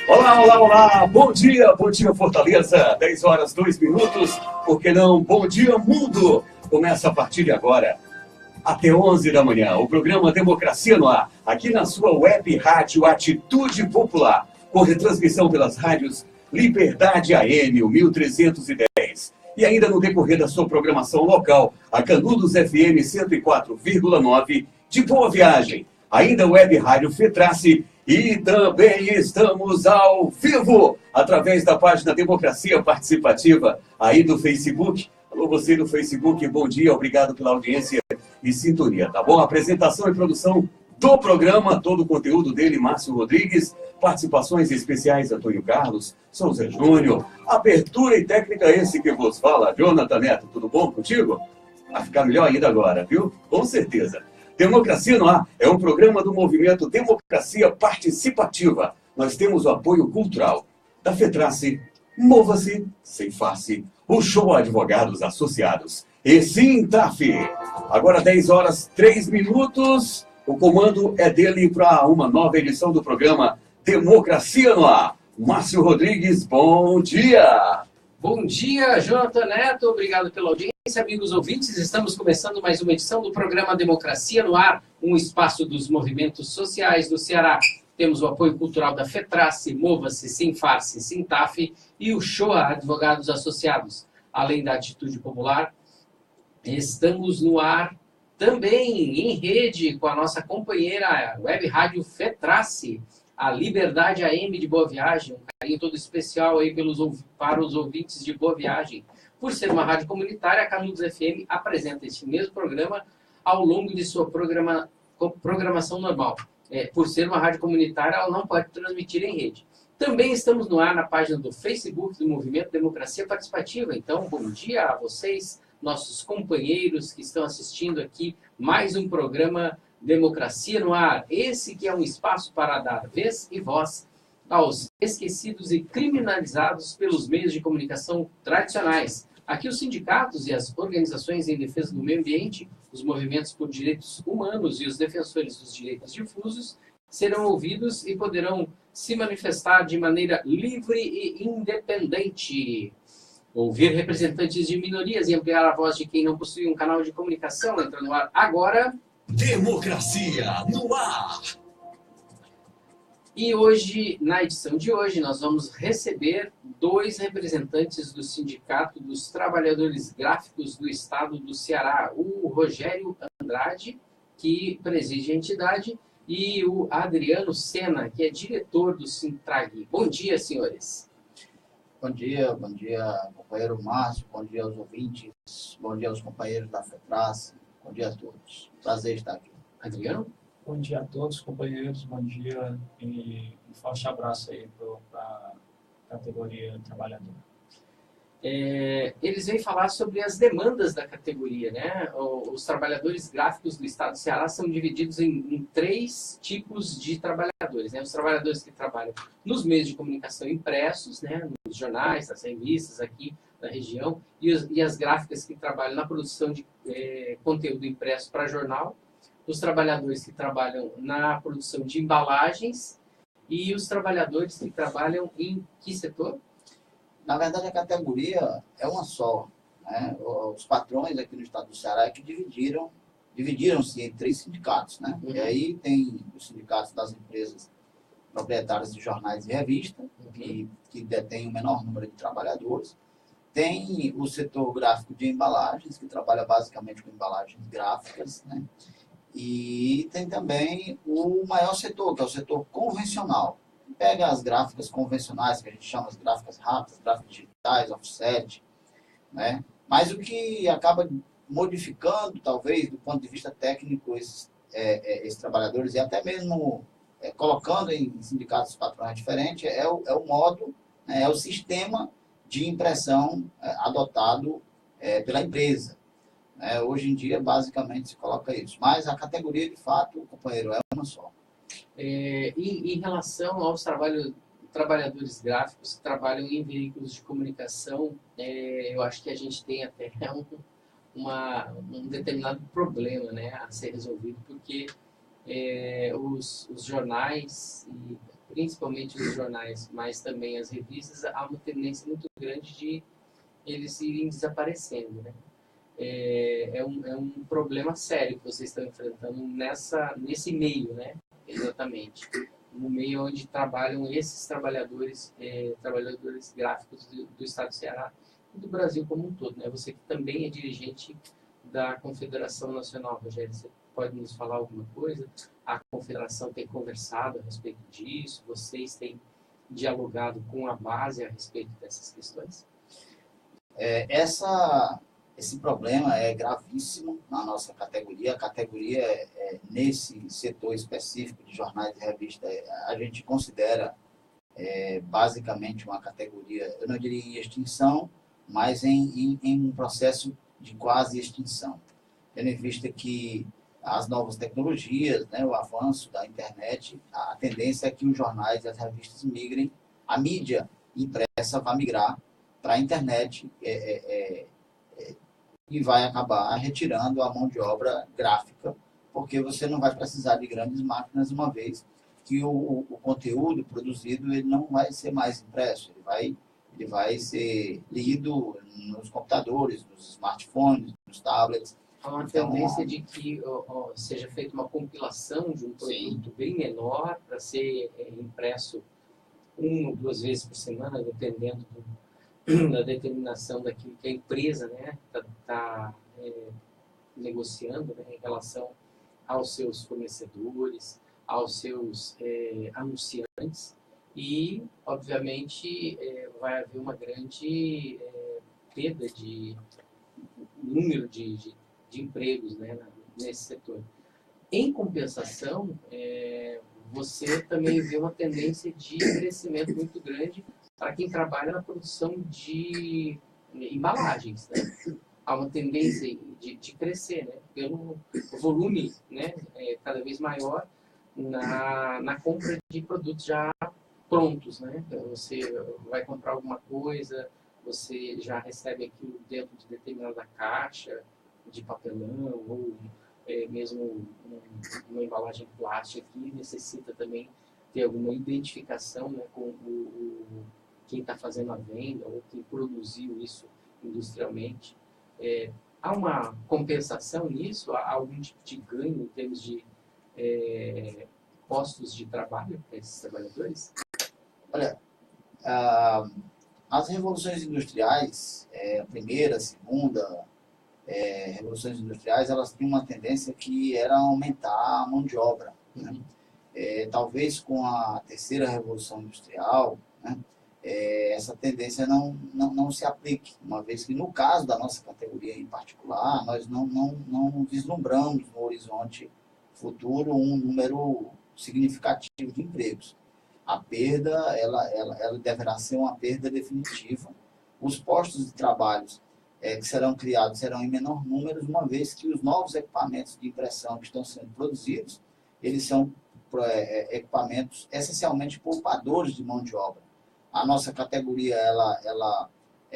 Olá, olá, olá, bom dia Fortaleza, 10 horas 2 minutos, por que não, bom dia mundo, começa a partir de agora, até 11 da manhã, o programa Democracia no Ar, aqui na sua web rádio Atitude Popular, com retransmissão pelas rádios Liberdade AM, o 1310, e ainda no decorrer da sua programação local, a Canudos FM 104,9, de Boa Viagem, ainda web rádio Fetrace. E também estamos ao vivo, através da página Democracia Participativa, aí do Facebook. Alô, você do Facebook, bom dia, obrigado pela audiência e sintonia, tá bom? Apresentação e produção do programa, todo o conteúdo dele, Márcio Rodrigues, participações especiais, Antônio Carlos, Souza Júnior, abertura e técnica, esse que vos fala, Jonathan Neto, tudo bom contigo? Vai ficar melhor ainda agora, viu? Com certeza. Democracia no Ar é um programa do movimento Democracia Participativa. Nós temos o apoio cultural da Fetrace, Mova-se Sem Face, o Show Advogados Associados e Sintaf. Agora 10 horas 3 minutos, o comando é dele para uma nova edição do programa Democracia no Ar. Márcio Rodrigues, bom dia! Bom dia, Jonathan Neto, obrigado pela audiência. Amigos ouvintes, estamos começando mais uma edição do programa Democracia no Ar, um espaço dos movimentos sociais do Ceará. Temos o apoio cultural da Fetrace, Mova-se Sem Face, Sintaf e o Shoa Advogados Associados. Além da Atitude Popular, estamos no ar também em rede com a nossa companheira web rádio Fetrace, a Liberdade AM de Boa Viagem, um carinho todo especial aí para os ouvintes de Boa Viagem. Por ser uma rádio comunitária, a Canudos FM apresenta este mesmo programa ao longo de sua programação normal. Por ser uma rádio comunitária, ela não pode transmitir em rede. Também estamos no ar na página do Facebook do Movimento Democracia Participativa. Então, bom dia a vocês, nossos companheiros que estão assistindo aqui mais um programa Democracia no Ar. Esse que é um espaço para dar vez e voz aos esquecidos e criminalizados pelos meios de comunicação tradicionais. Aqui os sindicatos e as organizações em defesa do meio ambiente, os movimentos por direitos humanos e os defensores dos direitos difusos serão ouvidos e poderão se manifestar de maneira livre e independente. Ouvir representantes de minorias e ampliar a voz de quem não possui um canal de comunicação entra no ar agora. Democracia no Ar. E hoje, na edição de hoje, nós vamos receber dois representantes do Sindicato dos Trabalhadores Gráficos do Estado do Ceará, o Rogério Andrade, que preside a entidade, e o Adriano Sena, que é diretor do Sintrag. Bom dia, senhores. Bom dia, companheiro Márcio, bom dia aos ouvintes, bom dia aos companheiros da Fetrace, bom dia a todos. Prazer estar aqui. Adriano? Bom dia a todos, companheiros, bom dia e um forte abraço aí para a categoria trabalhadora. Eles vêm falar sobre as demandas da categoria, né? Os trabalhadores gráficos do Estado do Ceará são divididos em três tipos de trabalhadores, né? Os trabalhadores que trabalham nos meios de comunicação impressos, né? Nos jornais, nas revistas aqui da região, e as gráficas que trabalham na produção de conteúdo impresso para jornal, os trabalhadores que trabalham na produção de embalagens e os trabalhadores que trabalham em que setor? Na verdade, a categoria é uma só, né? Os patrões aqui no estado do Ceará é que dividiram-se em três sindicatos, né? Uhum. E aí tem os sindicatos das empresas proprietárias de jornais e revistas, que detêm o menor número de trabalhadores. Tem o setor gráfico de embalagens, que trabalha basicamente com embalagens gráficas, né? E tem também o maior setor, que é o setor convencional. Pega as gráficas convencionais, que a gente chama as gráficas rápidas, gráficas digitais, offset, né? Mas o que acaba modificando, talvez, do ponto de vista técnico, esses trabalhadores, e até mesmo colocando em sindicatos patrões diferentes, é o modo, né, é o sistema de impressão adotado pela empresa. Hoje em dia, basicamente, se coloca isso. Mas a categoria, de fato, companheiro, é uma só. Em relação aos trabalhadores gráficos que trabalham em veículos de comunicação, eu acho que a gente tem até um determinado problema, né, a ser resolvido, porque os jornais, e principalmente os jornais, mas também as revistas, há uma tendência muito grande de eles irem desaparecendo, né? É um problema sério que vocês estão enfrentando nesse meio, né? Exatamente. No meio onde trabalham esses trabalhadores gráficos do Estado do Ceará e do Brasil como um todo, né? Você que também é dirigente da Confederação Nacional, Rogério, você pode nos falar alguma coisa? A Confederação tem conversado a respeito disso? Vocês têm dialogado com a base a respeito dessas questões? Esse problema é gravíssimo na nossa categoria. A categoria, nesse setor específico de jornais e revistas, a gente considera basicamente uma categoria, eu não diria em extinção, mas em um processo de quase extinção. Tendo em vista que as novas tecnologias, né, o avanço da internet, a tendência é que os jornais e as revistas migrem, a mídia impressa vai migrar para a internet e vai acabar retirando a mão de obra gráfica, porque você não vai precisar de grandes máquinas, uma vez que o conteúdo produzido ele não vai ser mais impresso, ele vai ser lido nos computadores, nos smartphones, nos tablets. Há uma tendência de que seja feita uma compilação de um produto bem menor para ser impresso 1 ou 2 vezes por semana, dependendo da determinação daquilo que a empresa, né, tá negociando, né, em relação aos seus fornecedores, aos seus anunciantes, e, obviamente, vai haver uma grande perda de número de empregos, né, nesse setor. Em compensação, você também vê uma tendência de crescimento muito grande para quem trabalha na produção de embalagens, né? Há uma tendência de crescer, né? Pelo volume, né, cada vez maior na compra de produtos já prontos, né? Você vai comprar alguma coisa, você já recebe aquilo dentro de determinada caixa de papelão ou mesmo uma embalagem plástica que necessita também ter alguma identificação, né, com quem está fazendo a venda ou quem produziu isso industrialmente. Há uma compensação nisso? Há algum tipo de ganho em termos de postos de trabalho para esses trabalhadores? Olha, as revoluções industriais, a primeira, a segunda, revoluções industriais, elas tinham uma tendência que era aumentar a mão de obra. Né? Talvez com a terceira revolução industrial, né, essa tendência não se aplique, uma vez que no caso da nossa categoria em particular, nós não vislumbramos no horizonte futuro um número significativo de empregos. A perda, ela deverá ser uma perda definitiva. Os postos de trabalho que serão criados serão em menor número, uma vez que os novos equipamentos de impressão que estão sendo produzidos, eles são equipamentos essencialmente poupadores de mão de obra. A nossa categoria,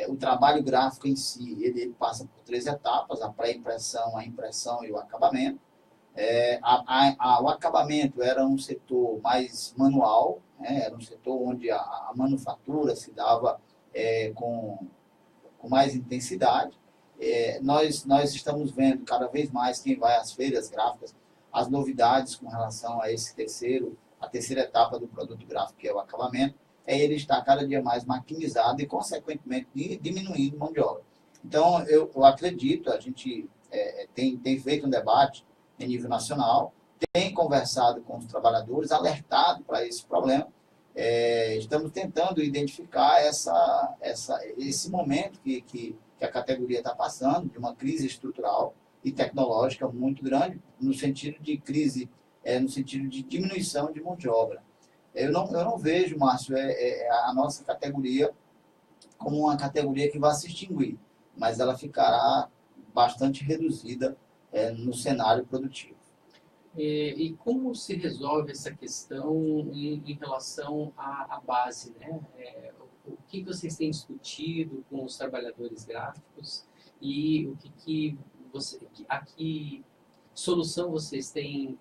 o trabalho gráfico em si, ele passa por 3 etapas: a pré-impressão, a impressão e o acabamento. O acabamento era um setor mais manual, né? Era um setor onde a manufatura se dava com mais intensidade. Nós estamos vendo cada vez mais, quem vai às feiras gráficas, as novidades com relação a a terceira etapa do produto gráfico, que é o acabamento, ele está cada dia mais maquinizado e, consequentemente, diminuindo mão de obra. Então, eu acredito, a gente tem feito um debate em nível nacional, tem conversado com os trabalhadores, alertado para esse problema. Estamos tentando identificar esse momento que a categoria está passando, de uma crise estrutural e tecnológica muito grande, no sentido de crise, no sentido de diminuição de mão de obra. Eu não vejo, Márcio, a nossa categoria como uma categoria que vai se extinguir, mas ela ficará bastante reduzida no cenário produtivo. E como se resolve essa questão em relação à base, né? O que vocês têm discutido com os trabalhadores gráficos e a que solução vocês têm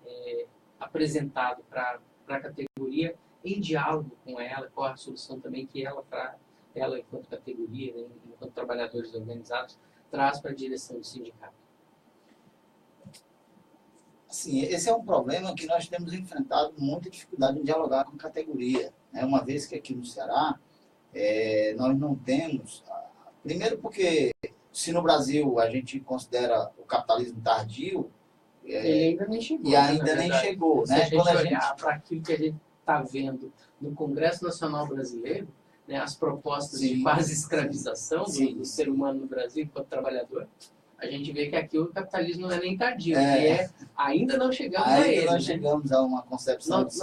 apresentado para a categoria em diálogo com ela, qual a solução também que ela enquanto categoria, né, enquanto trabalhadores organizados, traz para a direção do sindicato. Sim, esse é um problema que nós temos enfrentado muita dificuldade em dialogar com a categoria, né? Uma vez que aqui no Ceará nós não temos... Primeiro porque, se no Brasil a gente considera o capitalismo tardio... ele ainda nem chegou. E ainda nem chegou, Se né? a gente olhar para aquilo que a gente está vendo no Congresso Nacional Brasileiro, né, as propostas Sim. de quase escravização Sim. do ser humano no Brasil enquanto trabalhador, a gente vê que aqui o capitalismo não é nem tardio, ainda não chegamos a ele. Ainda não né? chegamos a uma concepção Nós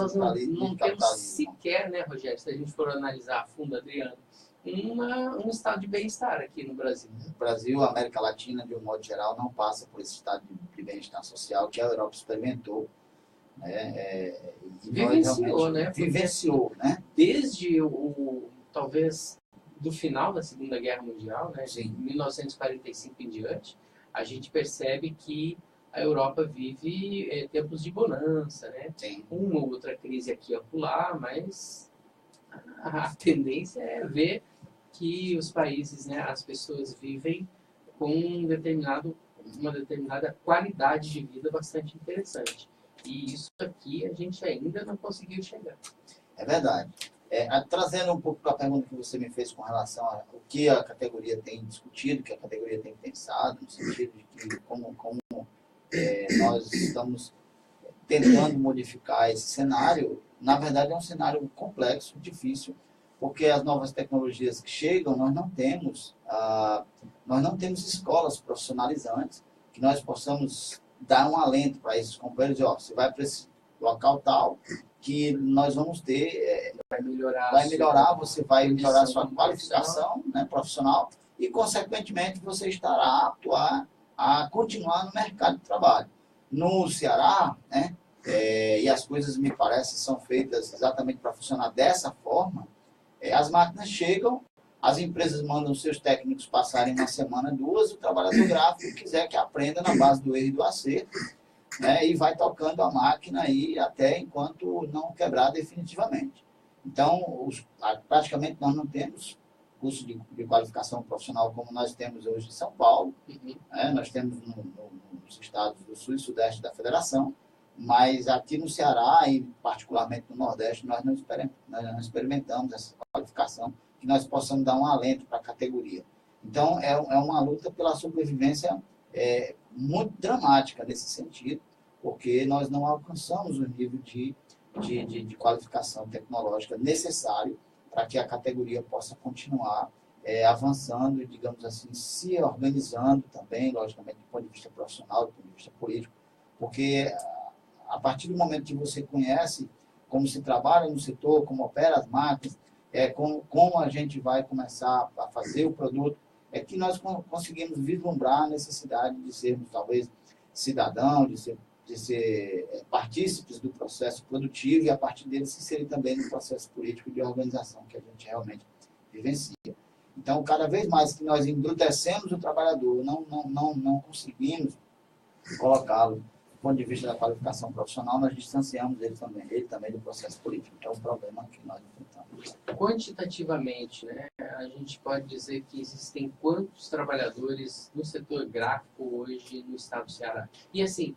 não temos sequer, né, Rogério, se a gente for analisar a fundo, Adriano, um estado de bem-estar aqui no Brasil. O Brasil, a América Latina, de um modo geral, não passa por esse estado de bem-estar social que a Europa experimentou. Vivenciou, né? Vivenciou, né? Desde talvez do final da Segunda Guerra Mundial, né, de 1945 em diante, a gente percebe que a Europa vive tempos de bonança, né? Sim. Uma ou outra crise aqui e acolá, mas a tendência é ver que os países, né, as pessoas vivem com uma determinada qualidade de vida bastante interessante. E isso aqui a gente ainda não conseguiu chegar. É verdade. Trazendo um pouco para a pergunta que você me fez com relação ao que a categoria tem discutido, que a categoria tem pensado, no sentido de que como nós estamos tentando modificar esse cenário, na verdade é um cenário complexo, difícil, porque as novas tecnologias que chegam, nós não temos escolas profissionalizantes que nós possamos dar um alento para esses companheiros e você vai para esse local tal que nós vamos ter, vai melhorar, você vai melhorar a sua qualificação, né, profissional e, consequentemente, você estará apto a continuar no mercado de trabalho. No Ceará, né, e as coisas me parecem são feitas exatamente para funcionar dessa forma, as máquinas chegam, as empresas mandam seus técnicos passarem uma semana, duas, o trabalhador gráfico quiser que aprenda na base do erro e do acerto, né, e vai tocando a máquina aí até enquanto não quebrar definitivamente. Então, praticamente nós não temos curso de qualificação profissional como nós temos hoje em São Paulo, né, nós temos nos estados do Sul e Sudeste da Federação, mas aqui no Ceará e particularmente no Nordeste nós não experimentamos essa qualificação que nós possamos dar um alento para a categoria. Então, é uma luta pela sobrevivência muito dramática nesse sentido, porque nós não alcançamos o nível de qualificação tecnológica necessário para que a categoria possa continuar avançando e, digamos assim, se organizando também, logicamente, do ponto de vista profissional, do ponto de vista político, porque a partir do momento que você conhece como se trabalha no setor, como opera as máquinas, como a gente vai começar a fazer o produto, é que nós conseguimos vislumbrar a necessidade de sermos, talvez, cidadãos, de ser partícipes do processo produtivo e, a partir dele, se inserir também no processo político de organização que a gente realmente vivencia. Então, cada vez mais que nós embrutecemos o trabalhador, não conseguimos colocá-lo do ponto de vista da qualificação profissional, nós distanciamos ele também do processo político. Então, é um problema que nós enfrentamos. Quantitativamente, né, a gente pode dizer que existem quantos trabalhadores no setor gráfico hoje no estado do Ceará? E, assim,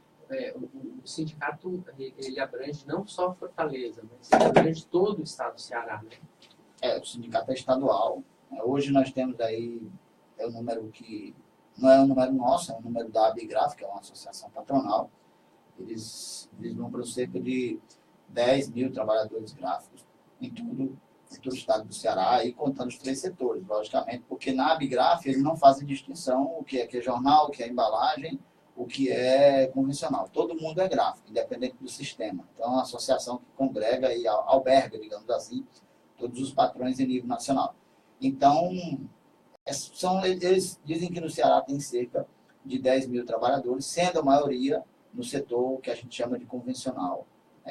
o sindicato ele abrange não só Fortaleza, mas ele abrange todo o estado do Ceará, né? O sindicato é estadual. Hoje nós temos aí, um número que não é um número nosso, é um número da Abigraf, que é uma associação patronal. Eles vislumbram cerca de 10 mil trabalhadores gráficos em todo o estado do Ceará, e contando os 3 setores, logicamente, porque na Abigraf eles não fazem distinção o que é jornal, o que é embalagem, o que é convencional. Todo mundo é gráfico, independente do sistema. Então, é uma associação que congrega e alberga, digamos assim, todos os patrões em nível nacional. Então, eles dizem que no Ceará tem cerca de 10 mil trabalhadores, sendo a maioria no setor que a gente chama de convencional,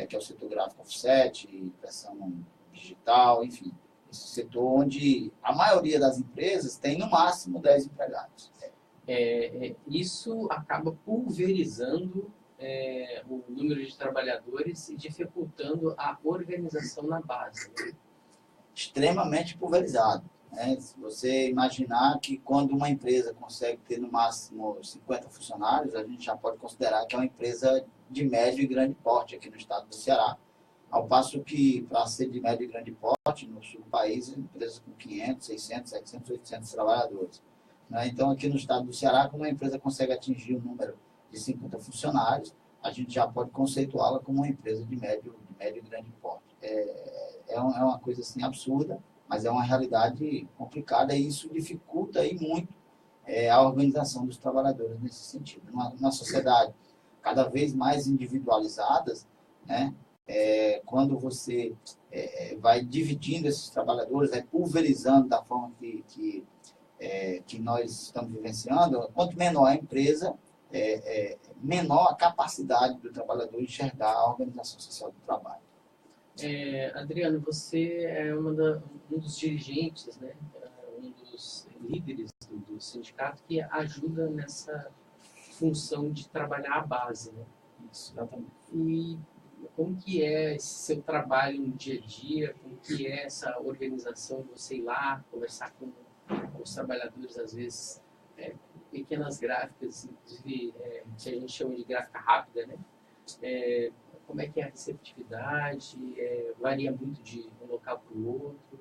que é o setor gráfico offset, impressão digital, enfim. Esse setor onde a maioria das empresas tem no máximo 10 empregados. Isso acaba pulverizando o número de trabalhadores e dificultando a organização na base, né? Extremamente pulverizado, né? Se você imaginar que quando uma empresa consegue ter no máximo 50 funcionários, a gente já pode considerar que é uma empresa de médio e grande porte aqui no estado do Ceará, ao passo que, para ser de médio e grande porte, no sul do país, empresas com 500, 600, 700, 800 trabalhadores, né? Então, aqui no estado do Ceará, quando uma empresa consegue atingir o número de 50 funcionários, a gente já pode conceituá-la como uma empresa de médio e grande porte. É uma coisa assim absurda, mas é uma realidade complicada e isso dificulta aí muito a organização dos trabalhadores nesse sentido. Numa sociedade cada vez mais individualizadas, né, quando você vai dividindo esses trabalhadores, pulverizando da forma que nós estamos vivenciando, quanto menor a empresa, menor a capacidade do trabalhador enxergar a organização social do trabalho. Adriano, você é um dos dirigentes, né? Um dos líderes do sindicato que ajuda nessa função de trabalhar a base, né? Isso, exatamente. E como que é esse seu trabalho no dia a dia? Como que é essa organização de você ir lá, conversar com os trabalhadores, às vezes, pequenas gráficas, inclusive, que a gente chama de gráfica rápida, né? Como é que é a receptividade? Varia muito de um local para o outro?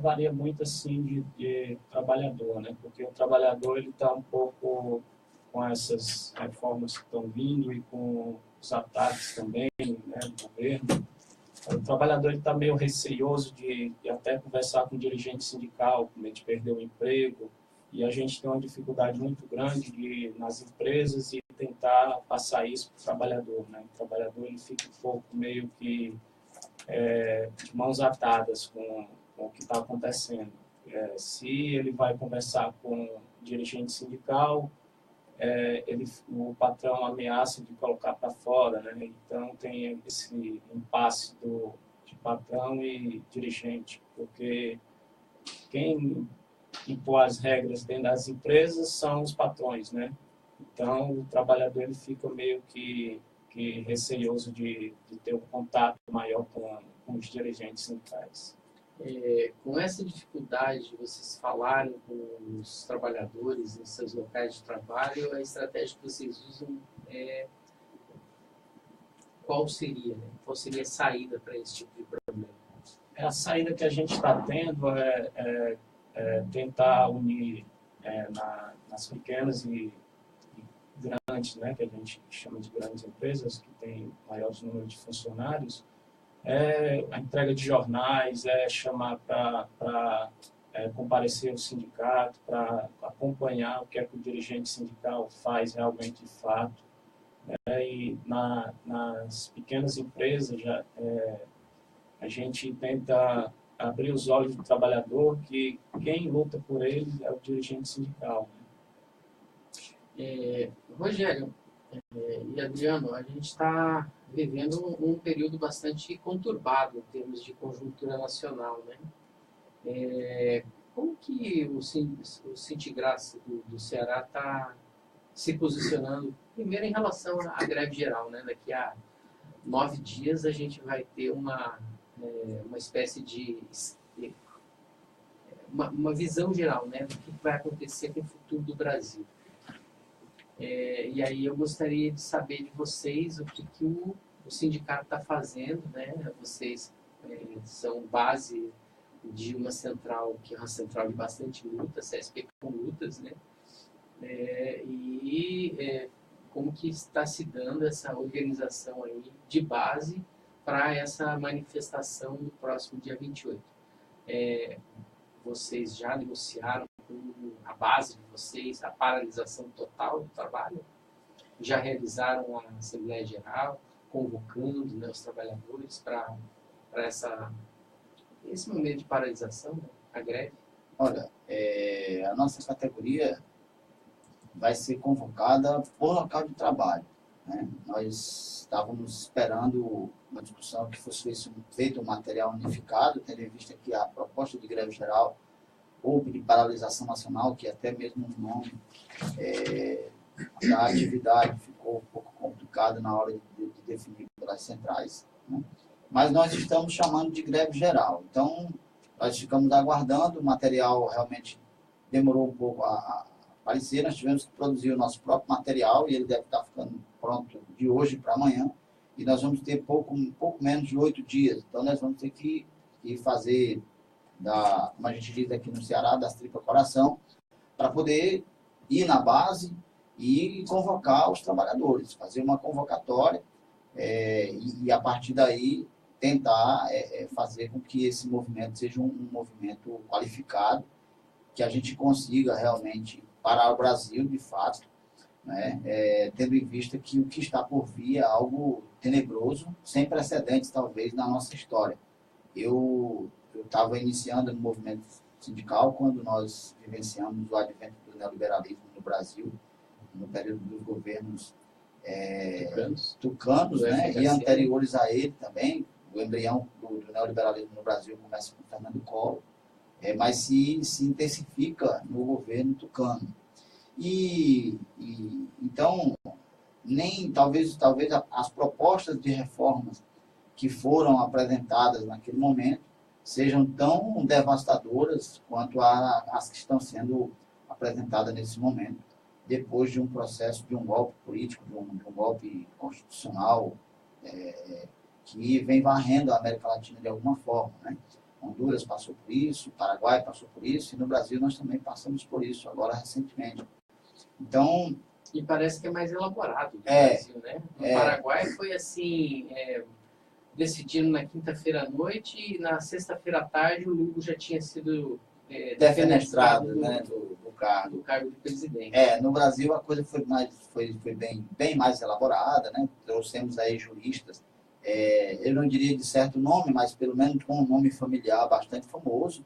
Varia muito assim de trabalhador, né? Porque o trabalhador ele está um pouco com essas reformas que estão vindo e com os ataques também, né, do governo. O trabalhador está meio receioso de até conversar com o dirigente sindical, com medo de perder o emprego, e a gente tem uma dificuldade muito grande nas empresas e tentar passar isso para o trabalhador, né? O trabalhador ele fica um pouco meio que de mãos atadas com o que está acontecendo. Se ele vai conversar com o dirigente sindical, o patrão ameaça de colocar para fora, né? Então tem esse impasse de patrão e dirigente, porque quem impor as regras dentro das empresas são os patrões, né? Então o trabalhador ele fica meio que receioso de ter um contato maior com os dirigentes sindicais. Com essa dificuldade de vocês falarem com os trabalhadores em seus locais de trabalho, a estratégia que vocês usam qual seria, né? Qual seria a saída para esse tipo de problema? A saída que a gente está tendo é tentar unir nas pequenas e grandes, né, que a gente chama de grandes empresas, que tem maiores números de funcionários, a entrega de jornais, chamar para comparecer ao sindicato, para acompanhar o que é que o dirigente sindical faz realmente de fato. E nas pequenas empresas a gente tenta abrir os olhos do trabalhador que quem luta por ele é o dirigente sindical. Rogério e Adriano, a gente está vivendo um período bastante conturbado em termos de conjuntura nacional, né? Como que o Sindigraça do Ceará está se posicionando, primeiro em relação à greve geral, né? Daqui a 9 dias a gente vai ter uma espécie de uma visão geral, né, do que vai acontecer com o futuro do Brasil. E aí eu gostaria de saber de vocês o que o sindicato está fazendo, né? Vocês são base de uma central, que é uma central de bastante luta, CSP com lutas, né? Como que está se dando essa organização aí de base para essa manifestação no próximo dia 28. Vocês já negociaram com a base de vocês a paralisação total do trabalho? Já realizaram a Assembleia Geral, convocando, né, os trabalhadores para esse momento de paralisação, né, a greve? Olha, a nossa categoria vai ser convocada por local de trabalho, né? Nós estávamos esperando uma discussão que fosse feito um material unificado, tendo em vista que a proposta de greve geral ou de paralisação nacional, que até mesmo o nome da atividade ficou um pouco complicado na hora de definir pelas centrais, né? Mas nós estamos chamando de greve geral. Então, nós ficamos aguardando, o material realmente demorou um pouco a aparecer, nós tivemos que produzir o nosso próprio material e ele deve estar ficando pronto de hoje para amanhã, e nós vamos ter um pouco menos de 8 dias. Então, nós vamos ter que fazer, como a gente diz aqui no Ceará, das tripas coração, para poder ir na base e convocar os trabalhadores, fazer uma convocatória e a partir daí tentar fazer com que esse movimento seja um movimento qualificado, que a gente consiga realmente parar o Brasil, de fato, né? Tendo em vista que o que está por vir é algo tenebroso, sem precedentes, talvez, na nossa história. Eu estava iniciando no movimento sindical quando nós vivenciamos o advento do neoliberalismo no Brasil, no período dos governos tucanos, né? E anteriores a ele também. O embrião do neoliberalismo no Brasil começa com Fernando Collor, mas se intensifica no governo tucano. Então, talvez as propostas de reformas que foram apresentadas naquele momento sejam tão devastadoras quanto as que estão sendo apresentadas nesse momento, depois de um processo, de um golpe político, de um golpe constitucional que vem varrendo a América Latina de alguma forma, né? Honduras passou por isso, o Paraguai passou por isso, e no Brasil nós também passamos por isso, agora recentemente. Então... E parece que é mais elaborado do Brasil, né? No Paraguai foi assim, decidindo na quinta-feira à noite, e na sexta-feira à tarde o Lugo já tinha sido defenestrado, né, do cargo de presidente. No Brasil a coisa foi bem mais elaborada, né? Trouxemos aí juristas, eu não diria de certo nome, mas pelo menos com um nome familiar bastante famoso,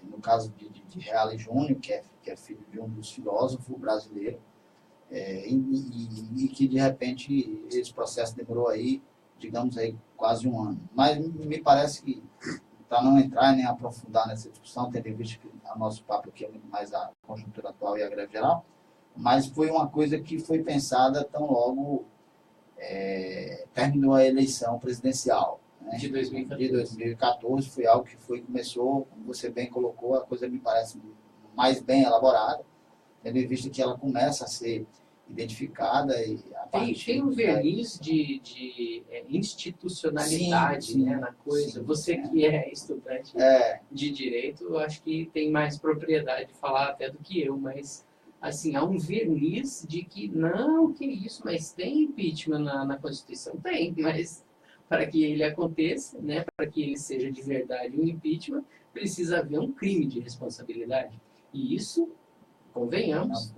no caso de Reale Júnior, que é filho de um dos filósofos brasileiros, e que de repente esse processo demorou aí, digamos aí, quase um ano. Mas me parece que, para não entrar nem aprofundar nessa discussão, tendo em vista que o nosso papo aqui é muito mais a conjuntura atual e a greve geral, mas foi uma coisa que foi pensada tão logo terminou a eleição presidencial, né? De 2014. De 2014 foi algo que começou, como você bem colocou, a coisa me parece mais bem elaborada, tendo em vista que ela começa a ser identificada. Tem um verniz de institucionalidade, sim, né, na coisa. Sim, você que é estudante de direito, eu acho que tem mais propriedade de falar até do que eu, mas assim, há um verniz de que não, que isso, mas tem impeachment na Constituição? Tem, mas para que ele aconteça, né, para que ele seja de verdade um impeachment, precisa haver um crime de responsabilidade. E isso, convenhamos,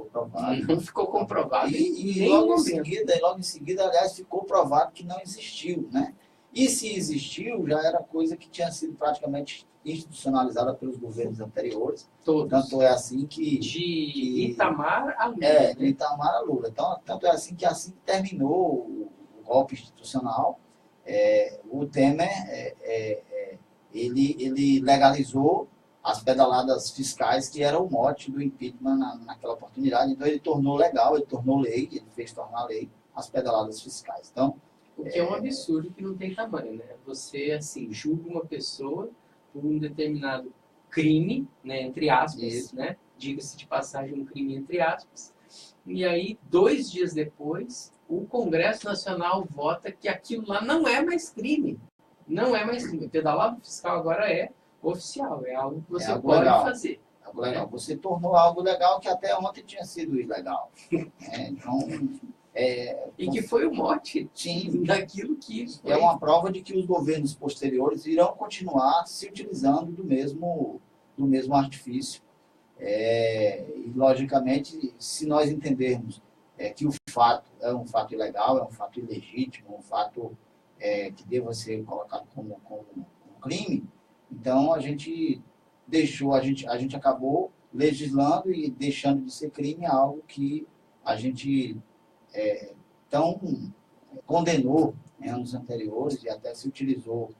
não ficou comprovado. E logo em seguida, aliás, ficou provado que não existiu, né? E se existiu, já era coisa que tinha sido praticamente institucionalizada pelos governos anteriores. Todos. Tanto é assim que... De Itamar a Lula. De Itamar a Lula. Então, tanto é assim que terminou o golpe institucional, o Temer, ele legalizou as pedaladas fiscais, que era o mote do impeachment naquela oportunidade. Então, ele tornou legal, ele tornou lei, ele fez tornar lei as pedaladas fiscais. Então, o que é um absurdo que não tem tamanho, né? Você, assim, julga uma pessoa por um determinado crime, né, entre aspas, né? Diga-se de passagem, um crime entre aspas. E aí, 2 dias depois, o Congresso Nacional vota que aquilo lá não é mais crime. Não é mais crime. O pedalado fiscal agora é oficial, é algo que você pode legal. fazer. Algo legal. Você tornou algo legal que até ontem tinha sido ilegal. Então... e que foi o mote daquilo que foi. É uma prova de que os governos posteriores irão continuar se utilizando do mesmo artifício. E, logicamente, se nós entendermos que o fato é um fato ilegal, é um fato ilegítimo, um fato que deva ser colocado como um crime, então a gente acabou legislando e deixando de ser crime algo que a gente tão condenou em anos anteriores e até se utilizou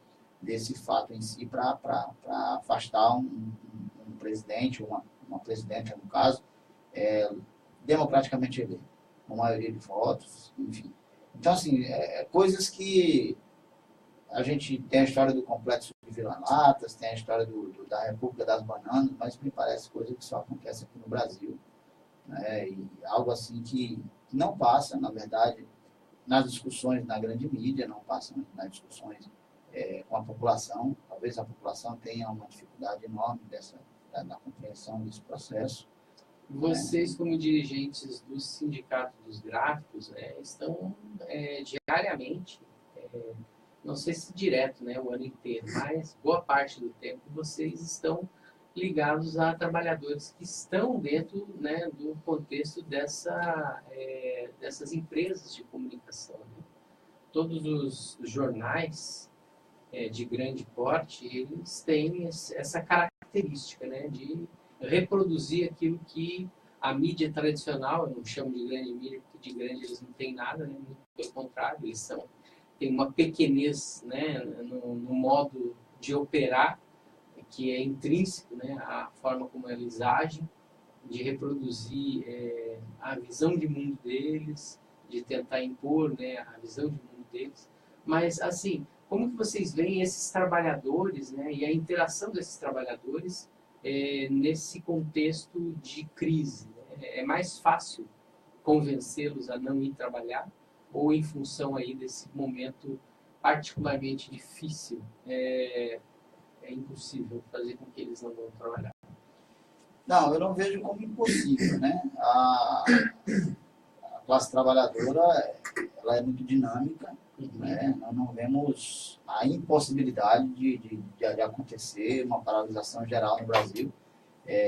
desse fato em si para afastar um presidente, ou uma presidenta, no caso, democraticamente eleito, com maioria de votos, enfim. Então, assim, coisas que a gente tem a história do complexo de Vira-Latas, tem a história da República das Bananas, mas me parece coisa que só acontece aqui no Brasil, né? E algo assim que não passa, na verdade, nas discussões na grande mídia, não passa nas discussões com a população. Talvez a população tenha uma dificuldade enorme da compreensão desse processo. Vocês, como dirigentes do Sindicato dos Gráficos, estão diariamente, não sei se direto, né, o ano inteiro, mas boa parte do tempo vocês estão ligados a trabalhadores que estão dentro, né, do contexto dessas empresas de comunicação, né? Todos os jornais de grande porte, eles têm essa característica, né, de reproduzir aquilo que a mídia tradicional, eu não chamo de grande mídia, porque de grande eles não têm nada, né? Muito pelo contrário, eles têm uma pequenez, né, no modo de operar, que é intrínseco, né, à forma como eles agem, de reproduzir a visão de mundo deles, de tentar impor, né, a visão de mundo deles. Mas, assim, como que vocês veem esses trabalhadores, né, e a interação desses trabalhadores nesse contexto de crise? É mais fácil convencê-los a não ir trabalhar, ou em função aí desse momento particularmente difícil, é impossível fazer com que eles não vão trabalhar? Não, eu não vejo como impossível, né? A classe trabalhadora, ela é muito dinâmica, né? Nós não vemos a impossibilidade de acontecer uma paralisação geral no Brasil,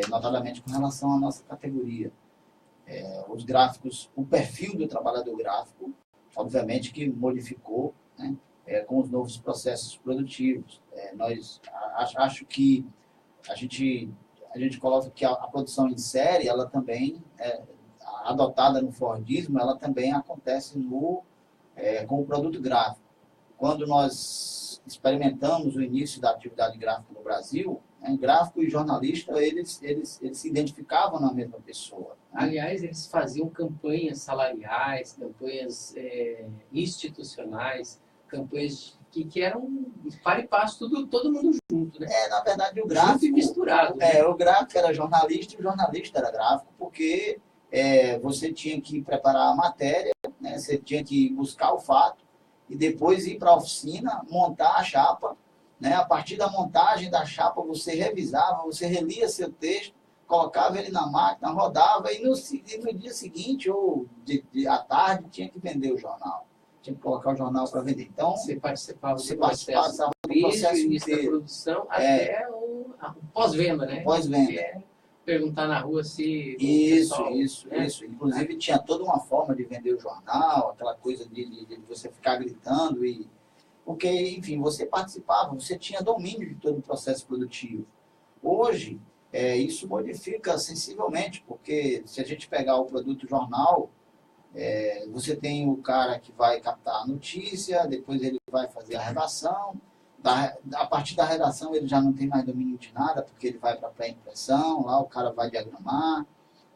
notadamente com relação à nossa categoria. Os gráficos, o perfil do trabalhador gráfico, obviamente que modificou, né? Com os novos processos produtivos. Acho que a gente coloca que a produção em série, ela também, adotada no Fordismo, ela também acontece com o produto gráfico. Quando nós experimentamos o início da atividade gráfica no Brasil, né, gráfico e jornalista, eles se identificavam na mesma pessoa. Né? Aliás, eles faziam campanhas salariais, campanhas institucionais, campanhas que eram par e passo, todo mundo junto, né? Na verdade, o gráfico... Junto e misturado. Né? O gráfico era jornalista e o jornalista era gráfico, porque você tinha que preparar a matéria, né? Você tinha que buscar o fato e depois ir para a oficina, montar a chapa, né? A partir da montagem da chapa, você revisava, você relia seu texto, colocava ele na máquina, rodava e no dia seguinte ou à tarde tinha que vender o jornal. Tinha que colocar o jornal para vender. Então, você participava do processo desde o início da produção até o pós-venda, né? Pós-venda. Perguntar na rua se... Isso. Inclusive, tinha toda uma forma de vender o jornal, aquela coisa de você ficar gritando. Porque, enfim, você participava, você tinha domínio de todo o processo produtivo. Hoje, isso modifica sensivelmente, porque se a gente pegar o produto jornal, você tem o cara que vai captar a notícia, depois ele vai fazer a redação. A partir da redação ele já não tem mais domínio de nada, porque ele vai para a pré-impressão, lá o cara vai diagramar,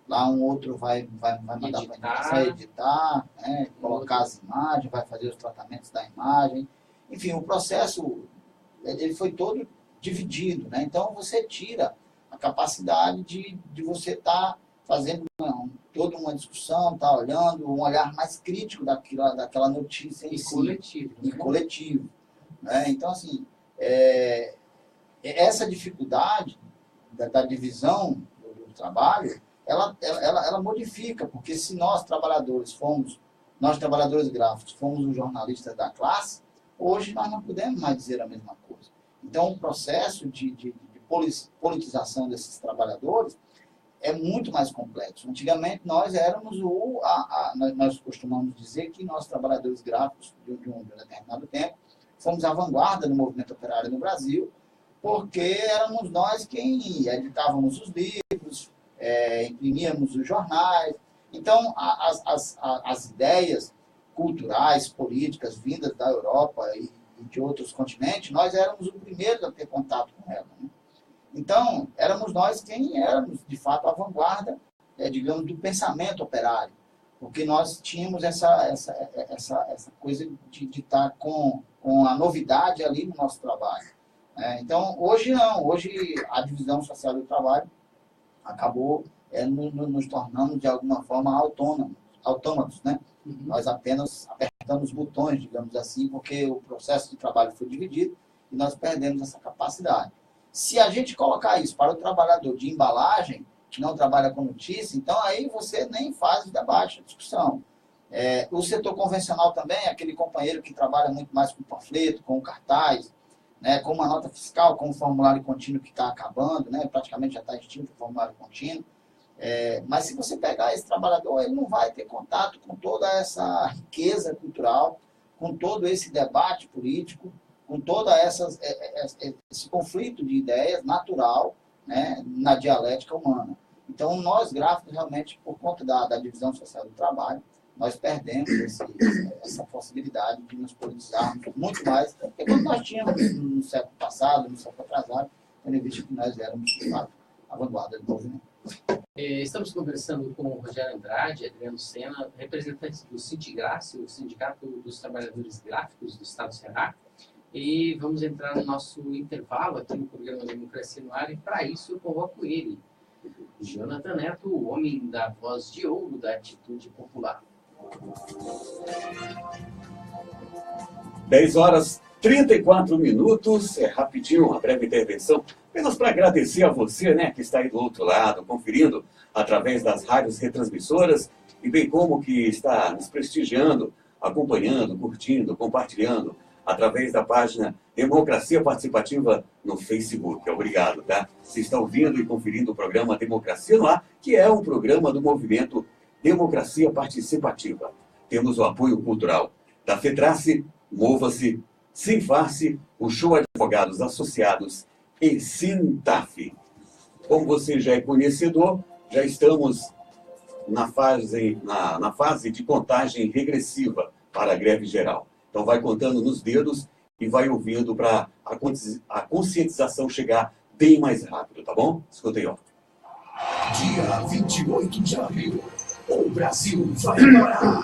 lá um outro vai mandar para a impressão, editar, né, colocar as imagens, vai fazer os tratamentos da imagem. Enfim, o processo ele foi todo dividido, né? Então você tira a capacidade de você estar fazendo toda uma discussão, estar olhando, um olhar mais crítico daquela notícia em si. Coletivo. Né? Então, assim, essa dificuldade da divisão do trabalho, ela modifica, porque se nós trabalhadores gráficos, fomos os jornalistas da classe, hoje nós não podemos mais dizer a mesma coisa. Então, o processo de politização desses trabalhadores é muito mais complexo. Antigamente, nós éramos nós costumamos dizer que nós, trabalhadores gráficos de um determinado tempo, fomos a vanguarda no movimento operário no Brasil, porque éramos nós quem editávamos os livros, imprimíamos os jornais. Então, as ideias culturais, políticas, vindas da Europa e de outros continentes, nós éramos os primeiros a ter contato com ela. Né? Então, éramos nós quem éramos, de fato, a vanguarda, digamos, do pensamento operário, porque nós tínhamos essa coisa de estar com a novidade ali no nosso trabalho. Então, hoje não, hoje a divisão social do trabalho acabou nos tornando, de alguma forma, autômatos, né? Nós apenas apertamos botões, digamos assim, porque o processo de trabalho foi dividido e nós perdemos essa capacidade. Se a gente colocar isso para o trabalhador de embalagem, que não trabalha com notícia, então aí você nem faz o debate, a discussão. O setor convencional também, aquele companheiro que trabalha muito mais com panfleto, com cartaz, né, com uma nota fiscal, com o formulário contínuo que está acabando, né, praticamente já está extinto o formulário contínuo. Mas se você pegar esse trabalhador, ele não vai ter contato com toda essa riqueza cultural, com todo esse debate político, com todo esse conflito de ideias natural, né, na dialética humana. Então, nós gráficos, realmente, por conta da divisão social do trabalho, nós perdemos essa possibilidade de nos politizarmos muito mais, porque quando nós tínhamos no século passado, no século atrasado, tendo visto que nós éramos, de fato, a vanguarda do movimento. Estamos conversando com o Rogério Andrade e Adriano Sena, representantes do Sindigrace, o Sindicato dos Trabalhadores Gráficos do Estado do Ceará, e vamos entrar no nosso intervalo aqui no programa Democracia no Ar, e para isso eu convoco ele, Jonathan Neto, o homem da voz de ouro da atitude popular. 10h34, rapidinho, uma breve intervenção, apenas para agradecer a você, né, que está aí do outro lado, conferindo através das rádios retransmissoras, e bem como que está nos prestigiando, acompanhando, curtindo, compartilhando, através da página Democracia Participativa no Facebook. Obrigado, tá? Você está ouvindo e conferindo o programa Democracia no Ar, que é um programa do movimento Democracia Participativa. Temos o apoio cultural da FETRACE, Mova-se, Sinfarce, o Show Advogados Associados e Sintaf. Como você já é conhecedor, já estamos na fase de contagem regressiva para a greve geral. Então vai contando nos dedos e vai ouvindo para a conscientização chegar bem mais rápido, tá bom? Escuta aí, ó. Dia 28 de abril, o Brasil vai parar.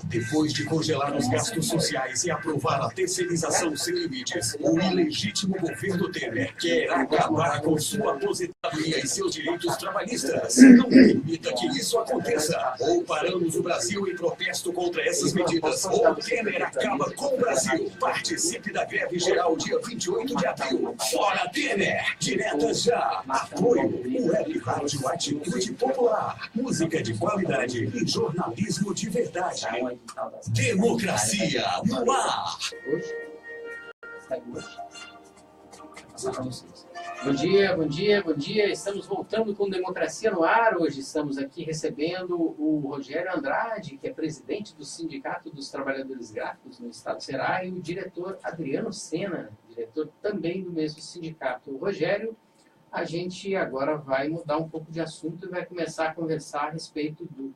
Depois de congelar os gastos sociais e aprovar a terceirização sem limites, o ilegítimo governo Temer quer acabar com sua aposentadoria e seus direitos trabalhistas. Não permita que isso aconteça. Ou paramos o Brasil em protesto contra essas medidas, ou Temer acaba com o Brasil. Participe da greve geral dia 28 de abril. Fora Temer! Direta já! Apoio o Web Rádio Atitude Popular. Música de qualidade e jornalismo de verdade. Democracia no ar. Hoje? Sai hoje? Vou passar para vocês. Bom dia, bom dia, bom dia. Estamos voltando com Democracia no Ar. Hoje estamos aqui recebendo o Rogério Andrade, que é presidente do Sindicato dos Trabalhadores Gráficos no Estado do Ceará, e o diretor Adriano Sena, diretor também do mesmo sindicato. O Rogério, a gente agora vai mudar um pouco de assunto e vai começar a conversar a respeito do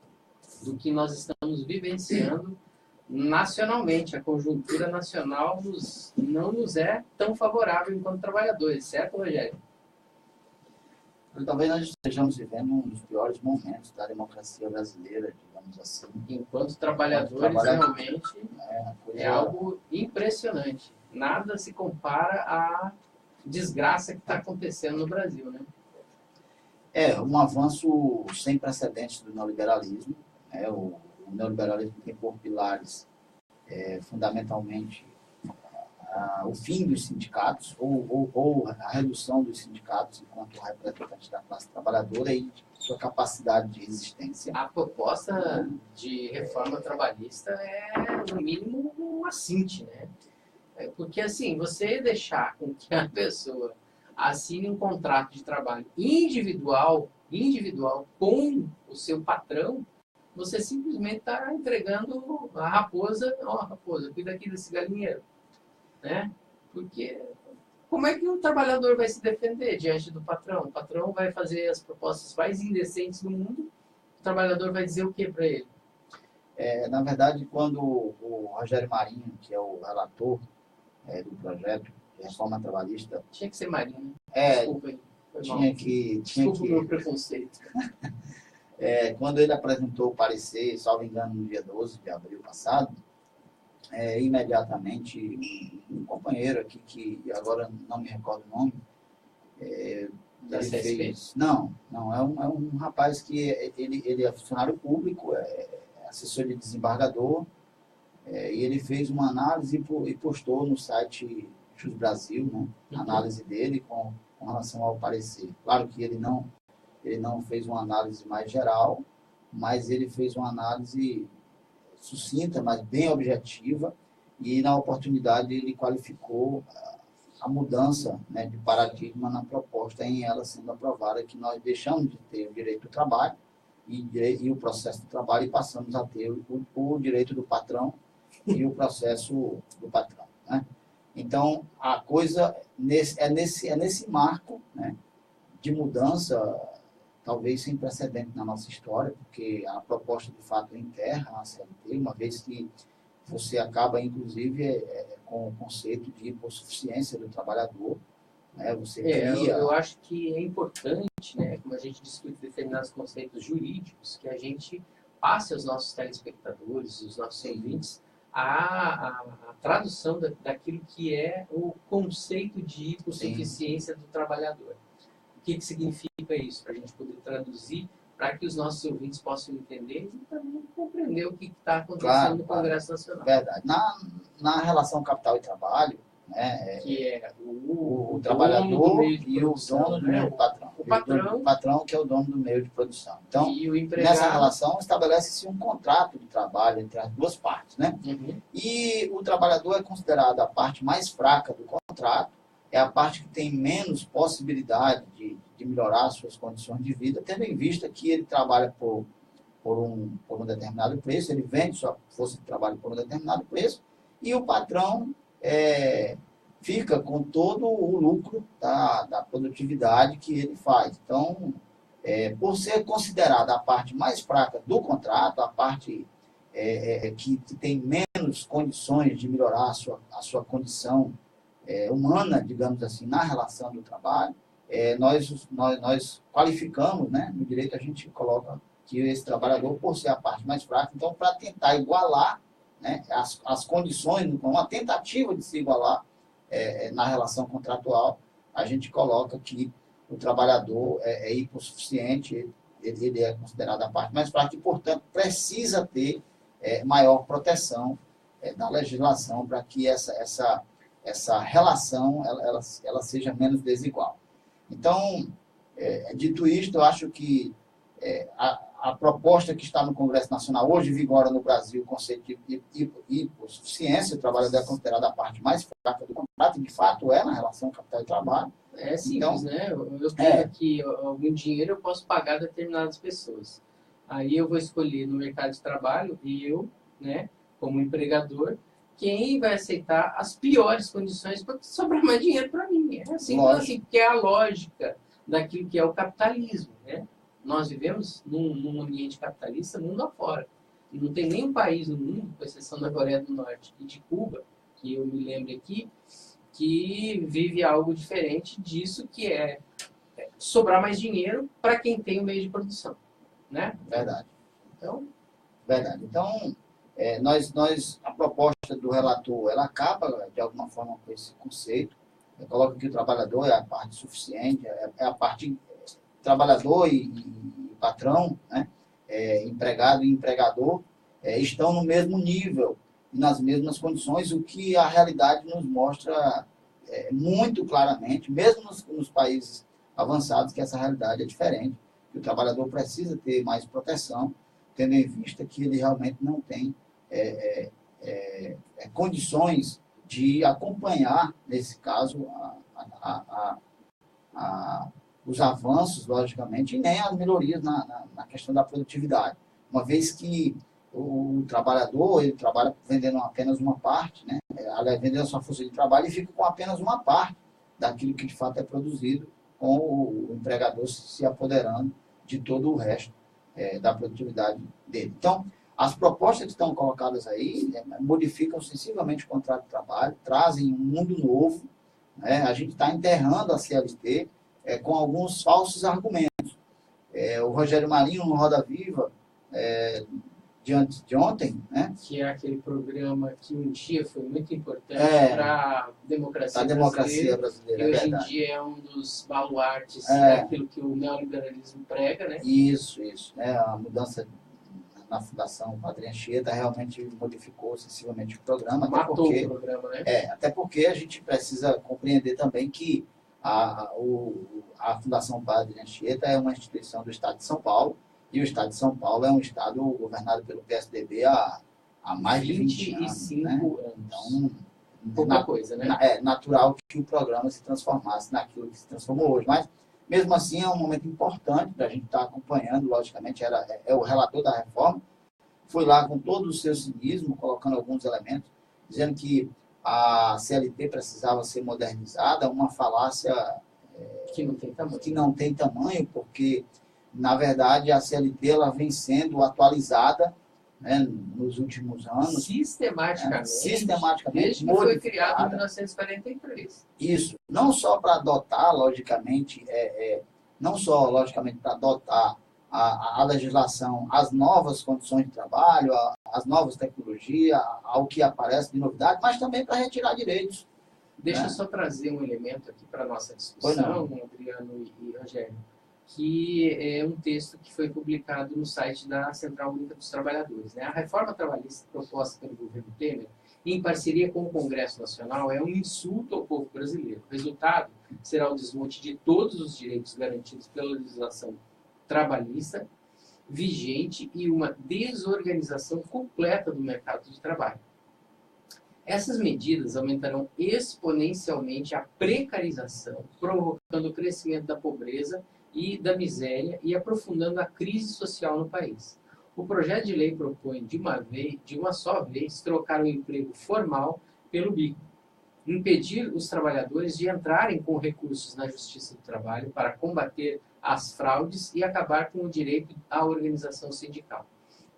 que nós estamos vivenciando nacionalmente. A conjuntura nacional não nos é tão favorável enquanto trabalhadores, certo, Rogério? Talvez nós estejamos vivendo um dos piores momentos da democracia brasileira, digamos assim. Enquanto trabalhadores, realmente é algo impressionante. Nada se compara à desgraça que está acontecendo no Brasil, né? É um avanço sem precedentes do neoliberalismo. O neoliberalismo tem por pilares fundamentalmente o fim dos sindicatos ou a redução dos sindicatos enquanto representantes da classe trabalhadora e sua capacidade de resistência. A proposta de reforma trabalhista é, no mínimo, um assinte, né? Porque, assim, você deixar com que a pessoa assine um contrato de trabalho individual com o seu patrão, você simplesmente está entregando a raposa. Raposa, cuida aqui desse galinheiro. Né? Porque como é que o trabalhador vai se defender diante do patrão? O patrão vai fazer as propostas mais indecentes do mundo, o trabalhador vai dizer o que para ele? Na verdade, quando o Rogério Marinho, que é o relator do projeto de reforma trabalhista... Tinha que ser Marinho, né? Desculpa aí. tinha que... Desculpa o meu preconceito. Quando ele apresentou o parecer, salvo engano, no dia 12 de abril passado, imediatamente um companheiro aqui, que agora não me recordo o nome, Da CSP? Não, é um rapaz que ele é funcionário público, é assessor de desembargador, e ele fez uma análise e postou no site Jus Brasil, né, a análise dele com relação ao parecer. Claro que ele não fez uma análise mais geral, mas ele fez uma análise sucinta, mas bem objetiva, e na oportunidade ele qualificou a mudança, né, de paradigma na proposta em ela sendo aprovada, que nós deixamos de ter o direito do trabalho e o processo do trabalho e passamos a ter o direito do patrão e o processo do patrão, né? Então, a coisa é nesse marco, né, de mudança, talvez sem precedente na nossa história, porque a proposta, de fato, enterra a CLT, uma vez que você acaba, inclusive, com o conceito de hipossuficiência do trabalhador, né? Você cria... Eu acho que é importante, né, como a gente discute determinados conceitos jurídicos, que a gente passe aos nossos telespectadores, aos nossos ouvintes, a tradução daquilo que é o conceito de hipossuficiência do trabalhador. O que significa isso? Para a gente poder traduzir, para que os nossos ouvintes possam entender e também compreender o que está acontecendo no Congresso Nacional. Verdade. Na relação capital e trabalho, né, que é o trabalhador e o dono do meio, patrão. O patrão, que é o dono do meio de produção. Então, e o empregado... nessa relação, estabelece-se um contrato de trabalho entre as duas partes, né? Uhum. E o trabalhador é considerado a parte mais fraca do contrato, é a parte que tem menos possibilidade de melhorar suas condições de vida, tendo em vista que ele trabalha por um determinado preço, ele vende sua força de trabalho por um determinado preço, e o patrão fica com todo o lucro da produtividade que ele faz. Então, por ser considerada a parte mais fraca do contrato, a parte que tem menos condições de melhorar a sua condição humana, digamos assim, na relação do trabalho, nós qualificamos, né, no direito a gente coloca que esse trabalhador, por ser a parte mais fraca, então, para tentar igualar, né, as condições, uma tentativa de se igualar na relação contratual, a gente coloca que o trabalhador é hipossuficiente, ele é considerado a parte mais fraca e, portanto, precisa ter maior proteção da legislação para que essa relação ela seja menos desigual. Então, dito isto, eu acho que a proposta que está no Congresso Nacional hoje vigora no Brasil o conceito de hipossuficiência, o trabalhador é considerado a parte mais fraca do contrato, e de fato na relação capital e trabalho. É simples, então, né? Eu tenho aqui algum dinheiro, eu posso pagar determinadas pessoas. Aí eu vou escolher no mercado de trabalho, e eu, né, como empregador, quem vai aceitar as piores condições para sobrar mais dinheiro para mim. É assim, então, assim, porque é a lógica daquilo que é o capitalismo, né? Nós vivemos num ambiente capitalista mundo afora. E não tem nenhum país no mundo, com exceção da Coreia do Norte e de Cuba, que eu me lembro aqui, que vive algo diferente disso, que é sobrar mais dinheiro para quem tem o meio de produção, né? Verdade. Então, a proposta do relator, ela acaba, de alguma forma, com esse conceito. Coloca que o trabalhador é a parte suficiente, é a parte trabalhador e patrão, né? Empregado e empregador, estão no mesmo nível e nas mesmas condições, o que a realidade nos mostra muito claramente, mesmo nos países avançados, que essa realidade é diferente, que o trabalhador precisa ter mais proteção, tendo em vista que ele realmente não tem condições de acompanhar, nesse caso, os avanços, logicamente, e nem as melhorias na questão da produtividade. Uma vez que o trabalhador, ele trabalha vendendo apenas uma parte, né? Vendendo a sua força de trabalho e fica com apenas uma parte daquilo que de fato é produzido, com o empregador se apoderando de todo o resto da produtividade dele. Então, as propostas que estão colocadas aí modificam sensivelmente o contrato de trabalho, trazem um mundo novo, né? A gente está enterrando a CLT, com alguns falsos argumentos. O Rogério Marinho, no Roda Viva, de ontem, né? Que é aquele programa que um dia foi muito importante para a democracia brasileira. E hoje em dia é um dos baluartes daquilo que o neoliberalismo prega, né? Isso. A mudança na Fundação Padre Anchieta realmente modificou sensivelmente o programa. Matou o programa, né? Até porque a gente precisa compreender também que a Fundação Padre Anchieta é uma instituição do Estado de São Paulo, e o Estado de São Paulo é um estado governado pelo PSDB há mais de 20 anos. Né? Então, pouca coisa, né? É natural que o programa se transformasse naquilo que se transformou hoje. Mas, mesmo assim, é um momento importante para a gente estar acompanhando. Logicamente, é o relator da reforma. Foi lá com todo o seu cinismo, colocando alguns elementos, dizendo que a CLT precisava ser modernizada, uma falácia que não tem tamanho. Que não tem tamanho, porque, na verdade, a CLT ela vem sendo atualizada, né, nos últimos anos. Sistematicamente. Desde que foi criado em 1943. Isso. Não só para adotar, logicamente, não só, logicamente, para adotar a legislação, as novas condições de trabalho, as novas tecnologias, ao que aparece de novidade, mas também para retirar direitos. Deixa eu só trazer um elemento aqui para a nossa discussão, Adriano e Rogério, que é um texto que foi publicado no site da Central Única dos Trabalhadores. Né? A reforma trabalhista proposta pelo governo Temer, em parceria com o Congresso Nacional, é um insulto ao povo brasileiro. O resultado será o desmonte de todos os direitos garantidos pela legislação trabalhista vigente e uma desorganização completa do mercado de trabalho. Essas medidas aumentarão exponencialmente a precarização, provocando o crescimento da pobreza e da miséria e aprofundando a crise social no país. O projeto de lei propõe, de uma só vez, trocar o emprego formal pelo bico, impedir os trabalhadores de entrarem com recursos na Justiça do Trabalho para combater as fraudes e acabar com o direito à organização sindical.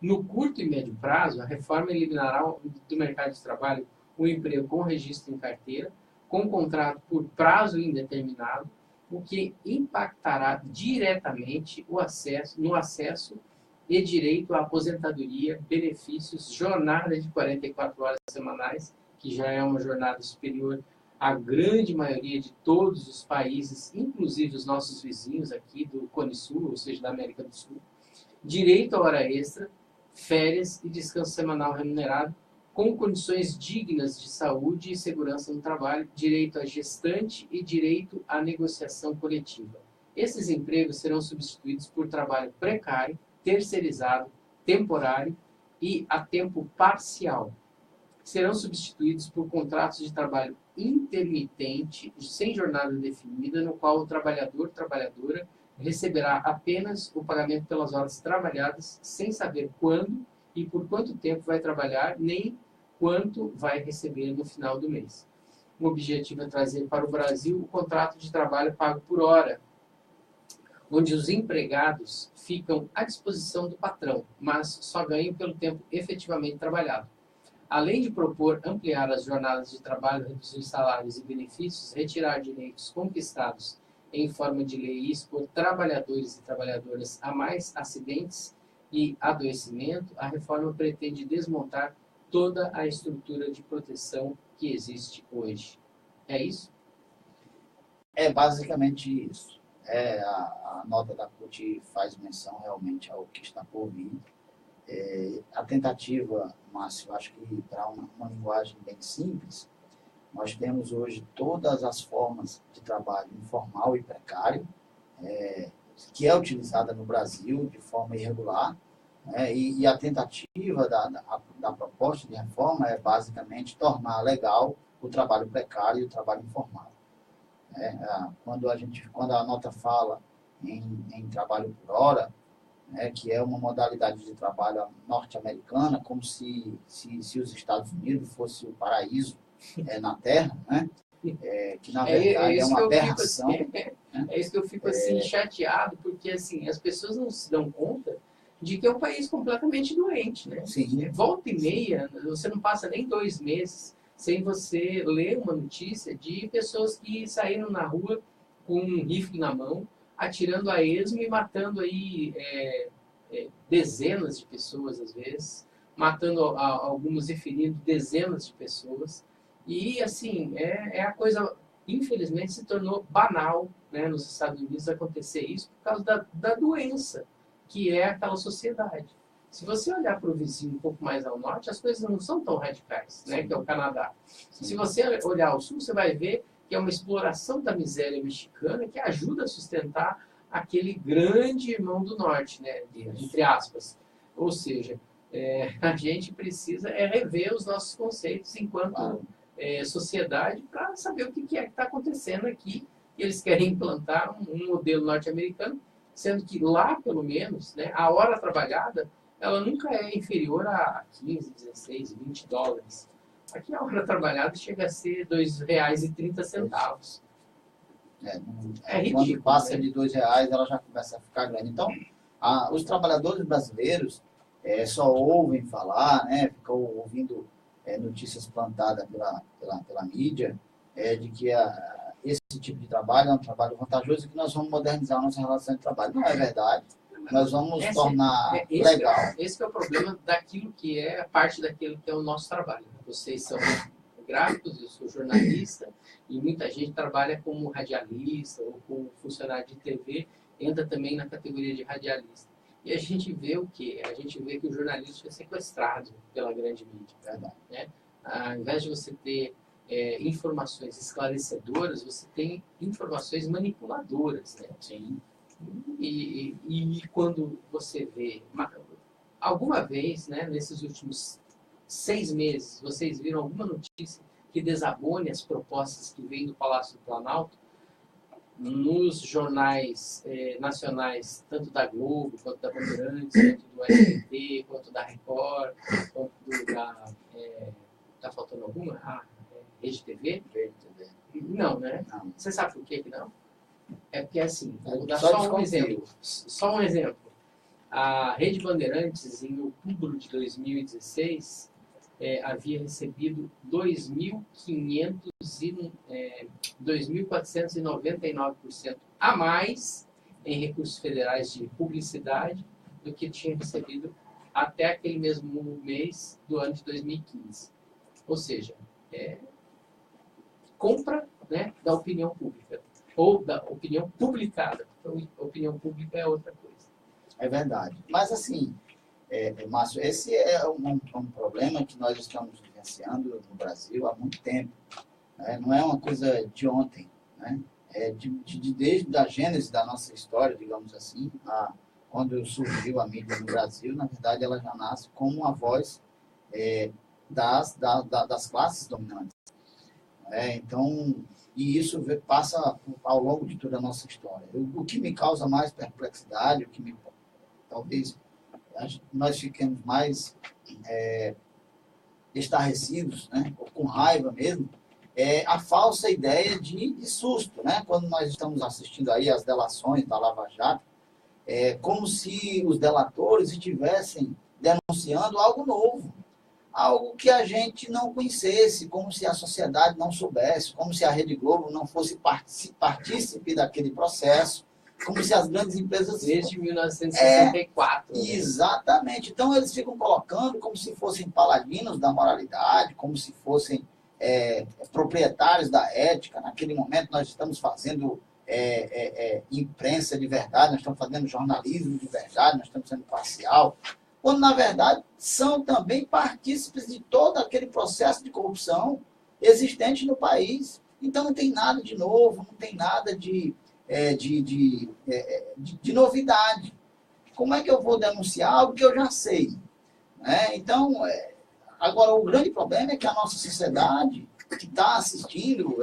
No curto e médio prazo, a reforma eliminará do mercado de trabalho o emprego com registro em carteira, com contrato por prazo indeterminado, o que impactará diretamente no acesso e direito à aposentadoria, benefícios, jornada de 44 horas semanais, que já é uma jornada superior à grande maioria de todos os países, inclusive os nossos vizinhos aqui do Cone Sul, ou seja, da América do Sul, direito à hora extra, férias e descanso semanal remunerado, com condições dignas de saúde e segurança no trabalho, direito à gestante e direito à negociação coletiva. Esses empregos serão substituídos por trabalho precário, terceirizado, temporário e a tempo parcial. Serão substituídos por contratos de trabalho intermitente, sem jornada definida, no qual o trabalhadora receberá apenas o pagamento pelas horas trabalhadas, sem saber quando e por quanto tempo vai trabalhar, nem quanto vai receber no final do mês. O objetivo é trazer para o Brasil o contrato de trabalho pago por hora, onde os empregados ficam à disposição do patrão, mas só ganham pelo tempo efetivamente trabalhado. Além de propor ampliar as jornadas de trabalho, reduzir salários e benefícios, retirar direitos conquistados em forma de lei e expor trabalhadores e trabalhadoras a mais acidentes e adoecimento, a reforma pretende desmontar toda a estrutura de proteção que existe hoje. É isso? É basicamente isso. A nota da CUT faz menção realmente ao que está por vir. A tentativa, Márcio, acho que para uma linguagem bem simples, nós temos hoje todas as formas de trabalho informal e precário, que é utilizada no Brasil de forma irregular, e a tentativa da proposta de reforma é basicamente tornar legal o trabalho precário e o trabalho informal. Quando a nota fala em trabalho por hora, que é uma modalidade de trabalho norte-americana, como se os Estados Unidos fosse o paraíso na Terra, né? Que na verdade é uma aberração. É isso que eu fico assim, chateado, porque assim, as pessoas não se dão conta de que é um país completamente doente, né? Sim. Volta e meia, você não passa nem 2 meses sem você ler uma notícia de pessoas que saíram na rua com um rifle na mão, atirando a esmo e matando aí dezenas de pessoas, às vezes, matando algumas e ferindo dezenas de pessoas. E, assim, a coisa, infelizmente, se tornou banal, né, nos Estados Unidos acontecer isso por causa da doença, que é aquela sociedade. Se você olhar para o vizinho um pouco mais ao norte, as coisas não são tão radicais, né, que é o Canadá. Se você olhar ao sul, você vai ver que é uma exploração da miséria mexicana que ajuda a sustentar aquele grande irmão do norte, né, entre aspas. Ou seja, a gente precisa rever os nossos conceitos enquanto sociedade para saber o que está acontecendo aqui. Eles querem implantar um modelo norte-americano, sendo que lá, pelo menos, né, a hora trabalhada ela nunca é inferior a 15, 16, 20 dólares. Aqui a hora trabalhada chega a ser R$ 2,30. É ridículo. Quando passa, né, de R$ 2, ela já começa a ficar grande. Então, os trabalhadores brasileiros só ouvem falar, né, ficam ouvindo notícias plantadas pela mídia, de que esse tipo de trabalho é um trabalho vantajoso e que nós vamos modernizar a nossa relação de trabalho. Não é verdade. Nós vamos tornar legal. Esse é o problema daquilo que é parte daquilo que é o nosso trabalho. Vocês são gráficos, eu sou jornalista, e muita gente trabalha como radialista ou como funcionário de TV, entra também na categoria de radialista. E a gente vê o quê? A gente vê que o jornalismo foi sequestrado pela grande mídia. Verdade. Né? Ao invés de você ter informações esclarecedoras, você tem informações manipuladoras. Né? Sim. E quando você vê, alguma vez, né, nesses últimos 6 meses, vocês viram alguma notícia que desabone as propostas que vêm do Palácio do Planalto nos jornais nacionais, tanto da Globo, quanto da Bandeirantes, quanto do SBT, quanto da Record, quanto da... Está faltando alguma? Rede TV? Não, né? Não. Você sabe por que não? É porque, assim, vou dar Só só um exemplo. Só um exemplo. A Rede Bandeirantes, em outubro de 2016, havia recebido 2.499% a mais em recursos federais de publicidade do que tinha recebido até aquele mesmo mês do ano de 2015. Ou seja, compra, né, da opinião pública. Ou da opinião publicada. Então, opinião pública é outra coisa. É verdade. Mas, assim, Márcio, esse é um problema que nós estamos vivenciando no Brasil há muito tempo. Né? Não é uma coisa de ontem. Né? Desde a gênese da nossa história, digamos assim, quando surgiu a mídia no Brasil, na verdade, ela já nasce como uma voz das classes dominantes. Então... E isso passa ao longo de toda a nossa história. O que me causa mais perplexidade, talvez nós fiquemos mais estarrecidos, né, ou com raiva mesmo, é a falsa ideia de susto. Né? Quando nós estamos assistindo aí as delações da Lava Jato, como se os delatores estivessem denunciando algo novo. Algo que a gente não conhecesse, como se a sociedade não soubesse, como se a Rede Globo não fosse partícipe daquele processo, como se as grandes empresas... Desde 1964. Né? Exatamente. Então, eles ficam colocando como se fossem paladinos da moralidade, como se fossem proprietários da ética. Naquele momento, nós estamos fazendo imprensa de verdade, nós estamos fazendo jornalismo de verdade, nós estamos sendo parcial, quando, na verdade, são também partícipes de todo aquele processo de corrupção existente no país. Então, não tem nada de novo, não tem nada de novidade. Como é que eu vou denunciar algo que eu já sei? Né? Então, agora, o grande problema é que a nossa sociedade, que está assistindo,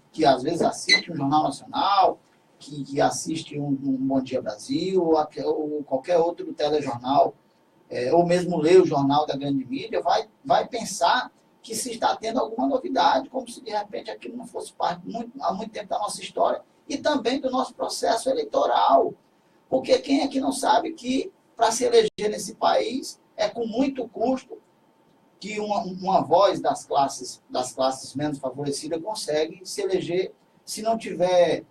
que às vezes assiste um Jornal Nacional, que assiste um Bom Dia Brasil, ou qualquer outro telejornal, ou mesmo ler o jornal da grande mídia, vai pensar que se está tendo alguma novidade, como se de repente aquilo não fosse parte há muito tempo da nossa história e também do nosso processo eleitoral. Porque quem é que não sabe que para se eleger nesse país é com muito custo que uma voz das classes menos favorecidas consegue se eleger se não tiver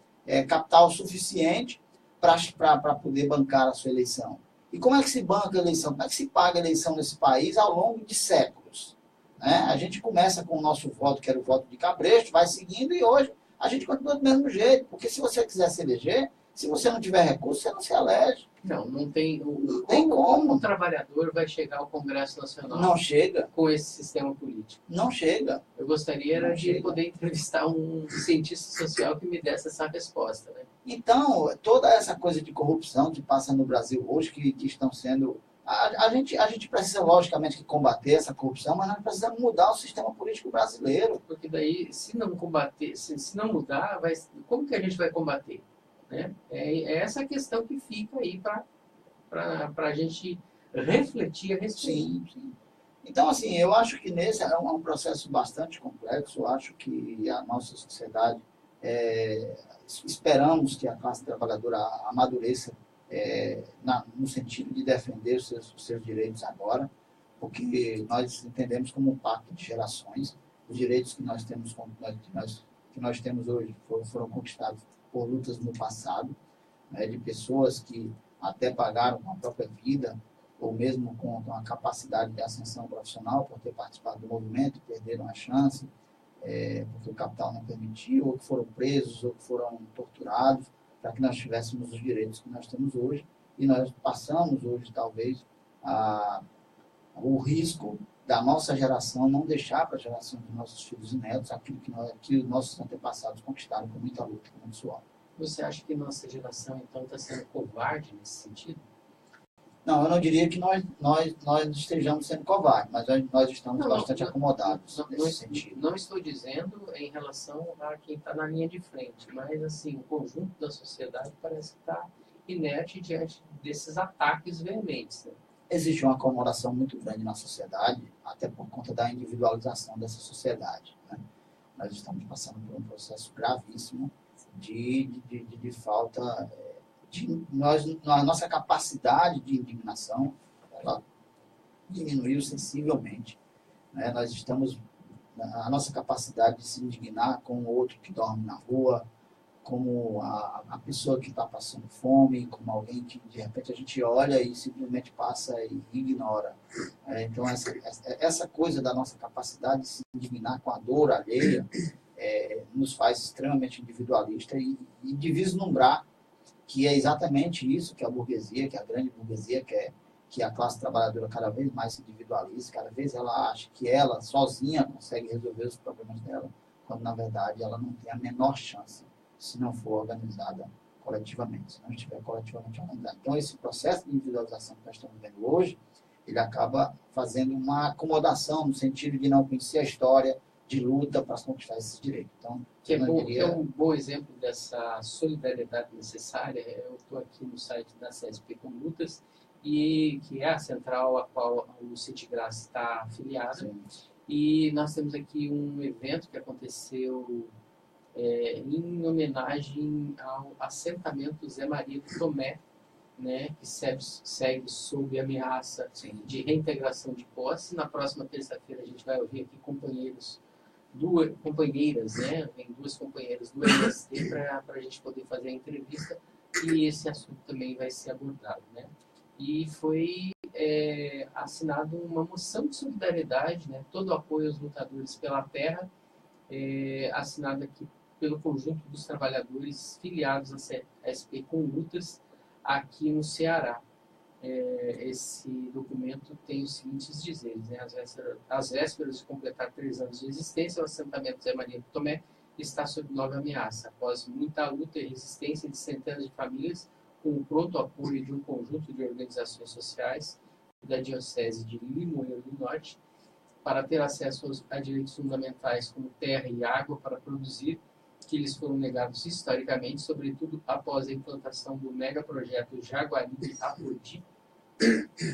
capital suficiente para poder bancar a sua eleição. E como é que se banca a eleição? Como é que se paga a eleição nesse país ao longo de séculos? Né? A gente começa com o nosso voto, que era o voto de cabresto, vai seguindo, e hoje a gente continua do mesmo jeito, porque se você quiser se eleger, se você não tiver recurso, você não se elege. Não tem. Não tem como. O trabalhador vai chegar ao Congresso Nacional Não chega. com esse sistema político? Não chega. Eu gostaria Não de chega. poder entrevistar um cientista social que me desse essa resposta, né? Então, toda essa coisa de corrupção que passa no Brasil hoje, que estão sendo... A gente precisa, logicamente, que combater essa corrupção, mas nós precisamos mudar o sistema político brasileiro. Porque daí, se não combater, se não mudar, como que a gente vai combater? Né? É essa questão que fica aí para a gente refletir a respeito. Sim. Então, assim, eu acho que nesse é um processo bastante complexo. Eu acho que a nossa sociedade, esperamos que a classe trabalhadora amadureça no sentido de defender os seus direitos agora, porque nós entendemos como um pacto de gerações. Os direitos que nós temos, que nós temos hoje foram conquistados por lutas no passado, né, de pessoas que até pagaram com a própria vida, ou mesmo com a capacidade de ascensão profissional por ter participado do movimento, perderam a chance, porque o capital não permitiu, ou que foram presos, ou que foram torturados, para que nós tivéssemos os direitos que nós temos hoje. E nós passamos hoje, talvez, o risco da nossa geração não deixar para a geração dos nossos filhos e netos aquilo que os nossos antepassados conquistaram com muita luta, com muito suor. Você acha que nossa geração, então, está sendo covarde nesse sentido? Não, eu não diria que nós estejamos sendo covardes, mas nós estamos bastante acomodados nesse sentido. Não estou dizendo em relação a quem está na linha de frente, mas assim, o conjunto da sociedade parece que está inerte diante desses ataques veementes. Né? Existe uma acomodação muito grande na sociedade, até por conta da individualização dessa sociedade. Né? Nós estamos passando por um processo gravíssimo de falta... a nossa capacidade de indignação, ela diminuiu sensivelmente. Né? A nossa capacidade de se indignar com o outro que dorme na rua, como a pessoa que está passando fome, como alguém que de repente a gente olha e simplesmente passa e ignora. Então essa coisa da nossa capacidade de se indignar com a dor alheia nos faz extremamente individualista e de vislumbrar que é exatamente isso que a burguesia, que a grande burguesia quer, que a classe trabalhadora cada vez mais se individualiza, cada vez ela acha que ela sozinha consegue resolver os problemas dela, quando na verdade ela não tem a menor chance se não for organizada coletivamente, se não estiver coletivamente organizada. Então esse processo de individualização que nós estamos vendo hoje, ele acaba fazendo uma acomodação no sentido de não conhecer a história de luta para conquistar esses direitos. Então, que é um bom exemplo dessa solidariedade necessária. Eu estou aqui no site da CSP com Lutas, e que é a central a qual o Citigras está afiliado. Sim. E nós temos aqui um evento que aconteceu em homenagem ao assentamento Zé Maria do Tomé, né, que segue sob ameaça de reintegração de posse. Na próxima terça-feira a gente vai ouvir aqui companheiras, né? Tem duas companheiras do MST para a gente poder fazer a entrevista, e esse assunto também vai ser abordado, né? E foi assinado uma moção de solidariedade, né? Todo o apoio aos lutadores pela terra, assinado aqui pelo conjunto dos trabalhadores filiados à SP com Lutas aqui no Ceará. Esse documento tem os seguintes dizeres, né? Às vésperas de completar 3 anos de existência, o assentamento Zé Maria do Tomé está sob nova ameaça. Após muita luta e resistência de centenas de famílias, com o pronto apoio de um conjunto de organizações sociais da Diocese de Limoeiro do Norte, para ter acesso a direitos fundamentais como terra e água para produzir, que lhes foram negados historicamente, sobretudo após a implantação do megaprojeto Jaguaribe-Apodi,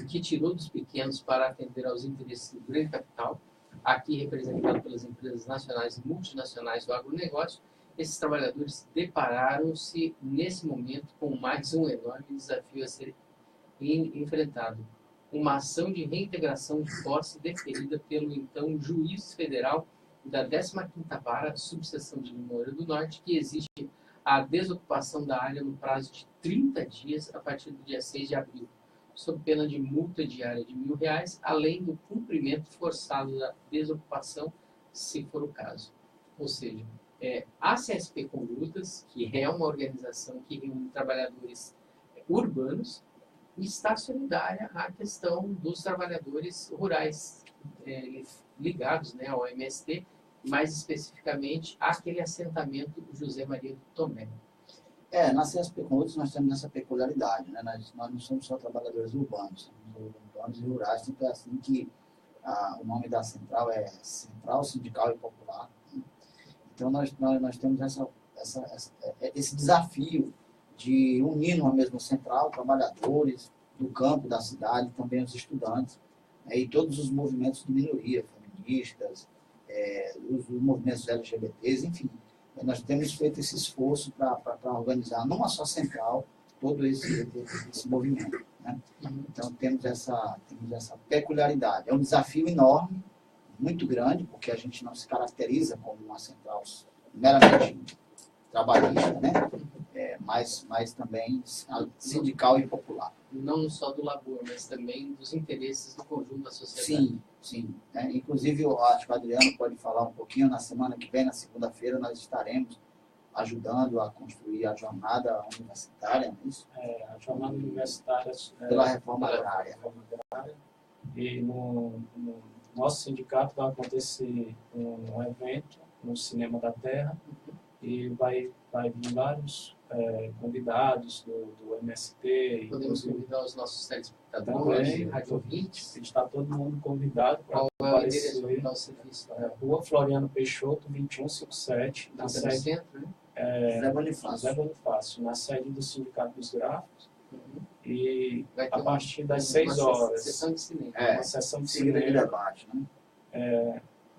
que tirou dos pequenos para atender aos interesses do grande capital, aqui representado pelas empresas nacionais e multinacionais do agronegócio. Esses trabalhadores depararam-se, nesse momento, com mais um enorme desafio a ser enfrentado. Uma ação de reintegração de posse deferida pelo então juiz federal da 15ª Vara, subseção de Limoeiro do Norte, que exige a desocupação da área no prazo de 30 dias a partir do dia 6 de abril, sob pena de multa diária de R$1.000, além do cumprimento forçado da desocupação, se for o caso. Ou seja, a CSP Condutas, que é uma organização que reúne trabalhadores urbanos, está solidária à questão dos trabalhadores rurais ligados, né, ao MST, mais especificamente àquele assentamento José Maria do Tomé. Na CSP Condutas nós temos essa peculiaridade, né? Nós não somos só trabalhadores urbanos, somos urbanos e rurais, então é assim que o nome da central é Central Sindical e Popular. Né? Então nós temos esse desafio de unir numa mesma central trabalhadores do campo, da cidade, também os estudantes, né? E todos os movimentos de minoria, feministas, os movimentos LGBTs, enfim. Nós temos feito esse esforço para organizar numa só central todo esse movimento. Né? Então, temos essa peculiaridade. É um desafio enorme, muito grande, porque a gente não se caracteriza como uma central meramente trabalhista, né? Mas também sindical e popular. Não só do labor, mas também dos interesses do conjunto da sociedade. Sim, sim. Inclusive, eu acho que o Adriano pode falar um pouquinho. Na semana que vem, na segunda-feira, nós estaremos ajudando a construir a jornada universitária, não é isso? A jornada universitária pela reforma agrária. E no nosso sindicato vai acontecer um evento no Cinema da Terra e vai vir vários convidados do MST. Podemos convidar os nossos telespectadores, rádio ouvintes. Está todo mundo convidado para aparecer. Qual é o endereço do serviço? Rua Floriano Peixoto, 2157. Na sede do centro, né? Zé Bonifácio, na sede do Sindicato dos Gráficos. E a uma, partir das 6 horas. Sessão de cinema. Uma sessão de seguida cinema. de debate, né?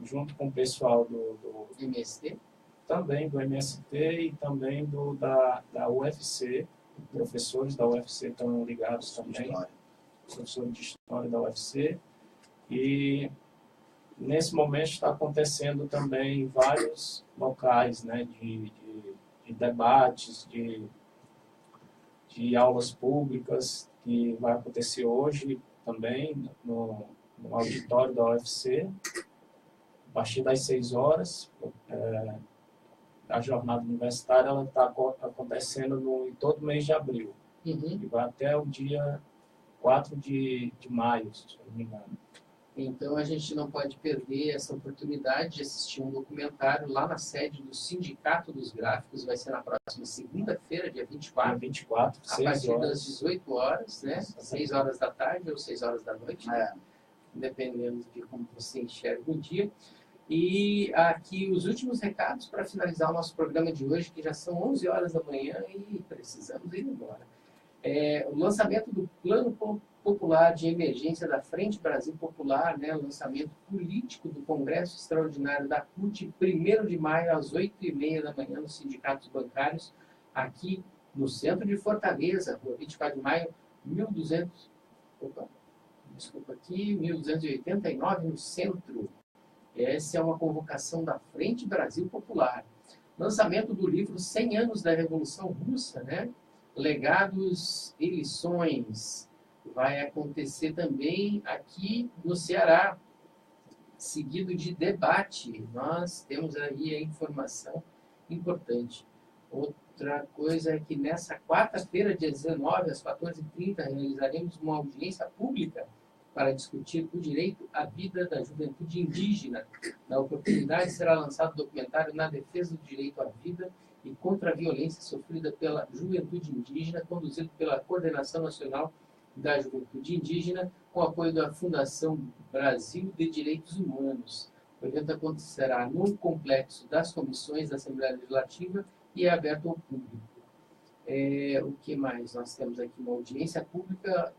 Junto com o pessoal do MST. Também do MST e também da UFC. Professores da UFC estão ligados também. Professores de História da UFC. E nesse momento está acontecendo também em vários locais, né, de debates, de aulas públicas, que vai acontecer hoje também no auditório da UFC, a partir das 6 horas. A jornada universitária está acontecendo em todo mês de abril. E vai até o dia 4 de maio, se não me engano. Então, a gente não pode perder essa oportunidade de assistir um documentário lá na sede do Sindicato dos Gráficos. Vai ser na próxima segunda-feira, dia 24. Dia 24, a partir das 18 horas, né? 6 horas da tarde ou 6 horas da noite, né? Dependendo de como você enxerga o dia. E aqui os últimos recados para finalizar o nosso programa de hoje, que já são 11 horas da manhã e precisamos ir embora. O lançamento do Plano Popular de Emergência da Frente Brasil Popular, né, lançamento político do Congresso Extraordinário da CUT, 1º de maio, às 8h30 da manhã, nos sindicatos bancários, aqui no centro de Fortaleza, rua 24 de maio, 1289, no centro. Essa é uma convocação da Frente Brasil Popular. Lançamento do livro 100 anos da Revolução Russa, né? Legados e lições. Vai acontecer também aqui no Ceará, seguido de debate. Nós temos aí a informação importante. Outra coisa é que nessa quarta-feira, dia 19, às 14h30, realizaremos uma audiência pública para discutir o direito à vida da juventude indígena. Na oportunidade, será lançado o documentário Na Defesa do Direito à Vida e contra a Violência Sofrida pela Juventude Indígena, conduzido pela Coordenação Nacional da Juventude Indígena, com apoio da Fundação Brasil de Direitos Humanos. O evento acontecerá no complexo das comissões da Assembleia Legislativa e é aberto ao público. O que mais? Nós temos aqui uma audiência pública,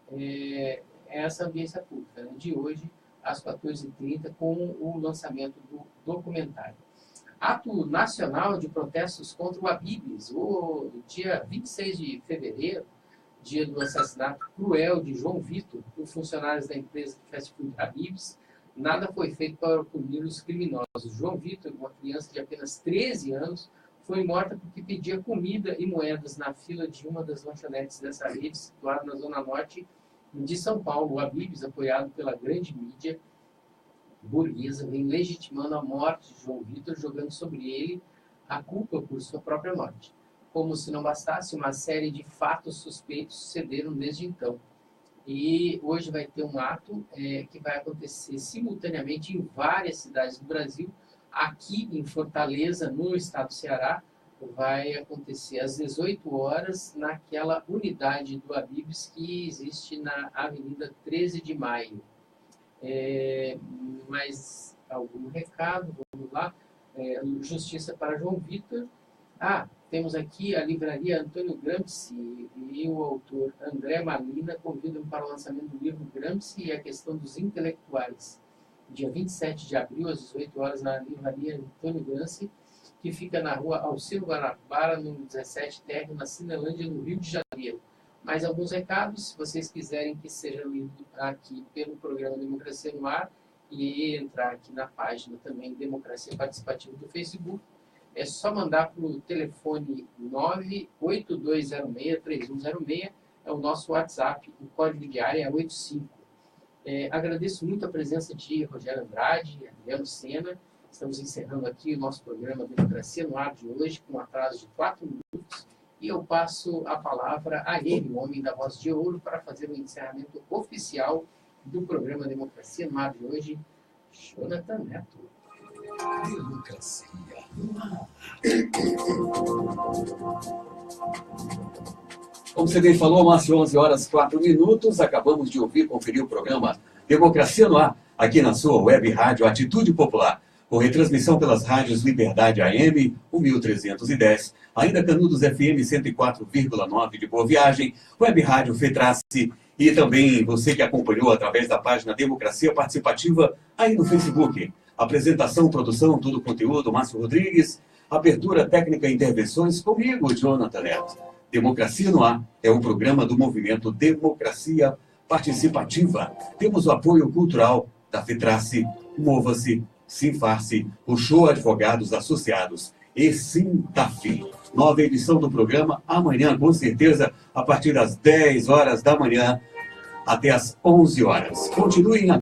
essa audiência pública, né, de hoje, às 14h30, com o lançamento do documentário. Ato nacional de protestos contra o Habib's, o dia 26 de fevereiro, dia do assassinato cruel de João Vitor, por funcionários da empresa de fast food Habib's. Nada foi feito para punir os criminosos. João Vitor, uma criança de apenas 13 anos, foi morta porque pedia comida e moedas na fila de uma das lanchonetes dessa rede, situada na Zona Norte de São Paulo. O Habib's, apoiado pela grande mídia burguesa, vem legitimando a morte de João Vitor, jogando sobre ele a culpa por sua própria morte. Como se não bastasse, uma série de fatos suspeitos sucederam desde então. E hoje vai ter um ato que vai acontecer simultaneamente em várias cidades do Brasil. Aqui em Fortaleza, no estado do Ceará, vai acontecer às 18 horas naquela unidade do Habib's que existe na Avenida 13 de Maio. Mais algum recado? Vamos lá. Justiça para João Vitor. Temos aqui a livraria Antônio Gramsci e o autor André Malina convidam para o lançamento do livro Gramsci e a Questão dos Intelectuais, dia 27 de abril, às 18 horas, na livraria Antônio Gramsci, que fica na rua Alcino Guanabara, número 17, térreo, na Cinelândia, no Rio de Janeiro. Mais alguns recados, se vocês quiserem que seja lido aqui pelo programa Democracia no Ar, e entrar aqui na página também Democracia Participativa do Facebook, é só mandar para o telefone 98206-3106, é o nosso WhatsApp, o código de área é 85. Agradeço muito a presença de Rogério Andrade, Adriano Sena. Estamos encerrando aqui o nosso programa Democracia no Ar de hoje, com um atraso de 4 minutos, e eu passo a palavra a ele, o homem da voz de ouro, para fazer o encerramento oficial do programa Democracia no Ar de hoje, Jonathan Neto. Democracia no Ar. Como você bem falou, Márcio, 11 horas 4 minutos, acabamos de conferir o programa Democracia no Ar, aqui na sua web rádio Atitude Popular, com retransmissão pelas rádios Liberdade AM 1310, ainda Canudos FM 104,9 de Boa Viagem, web rádio Fetrace, e também você que acompanhou através da página Democracia Participativa aí no Facebook. Apresentação, produção, todo o conteúdo, Márcio Rodrigues. Abertura técnica e intervenções comigo, Jonathan Neto. Democracia no Ar é um programa do movimento Democracia Participativa. Temos o apoio cultural da Fetrace, Mova-se, Sinfarce, o Show Advogados Associados e Sintaf. Nova edição do programa amanhã, com certeza, a partir das 10 horas da manhã até as 11 horas. Continuem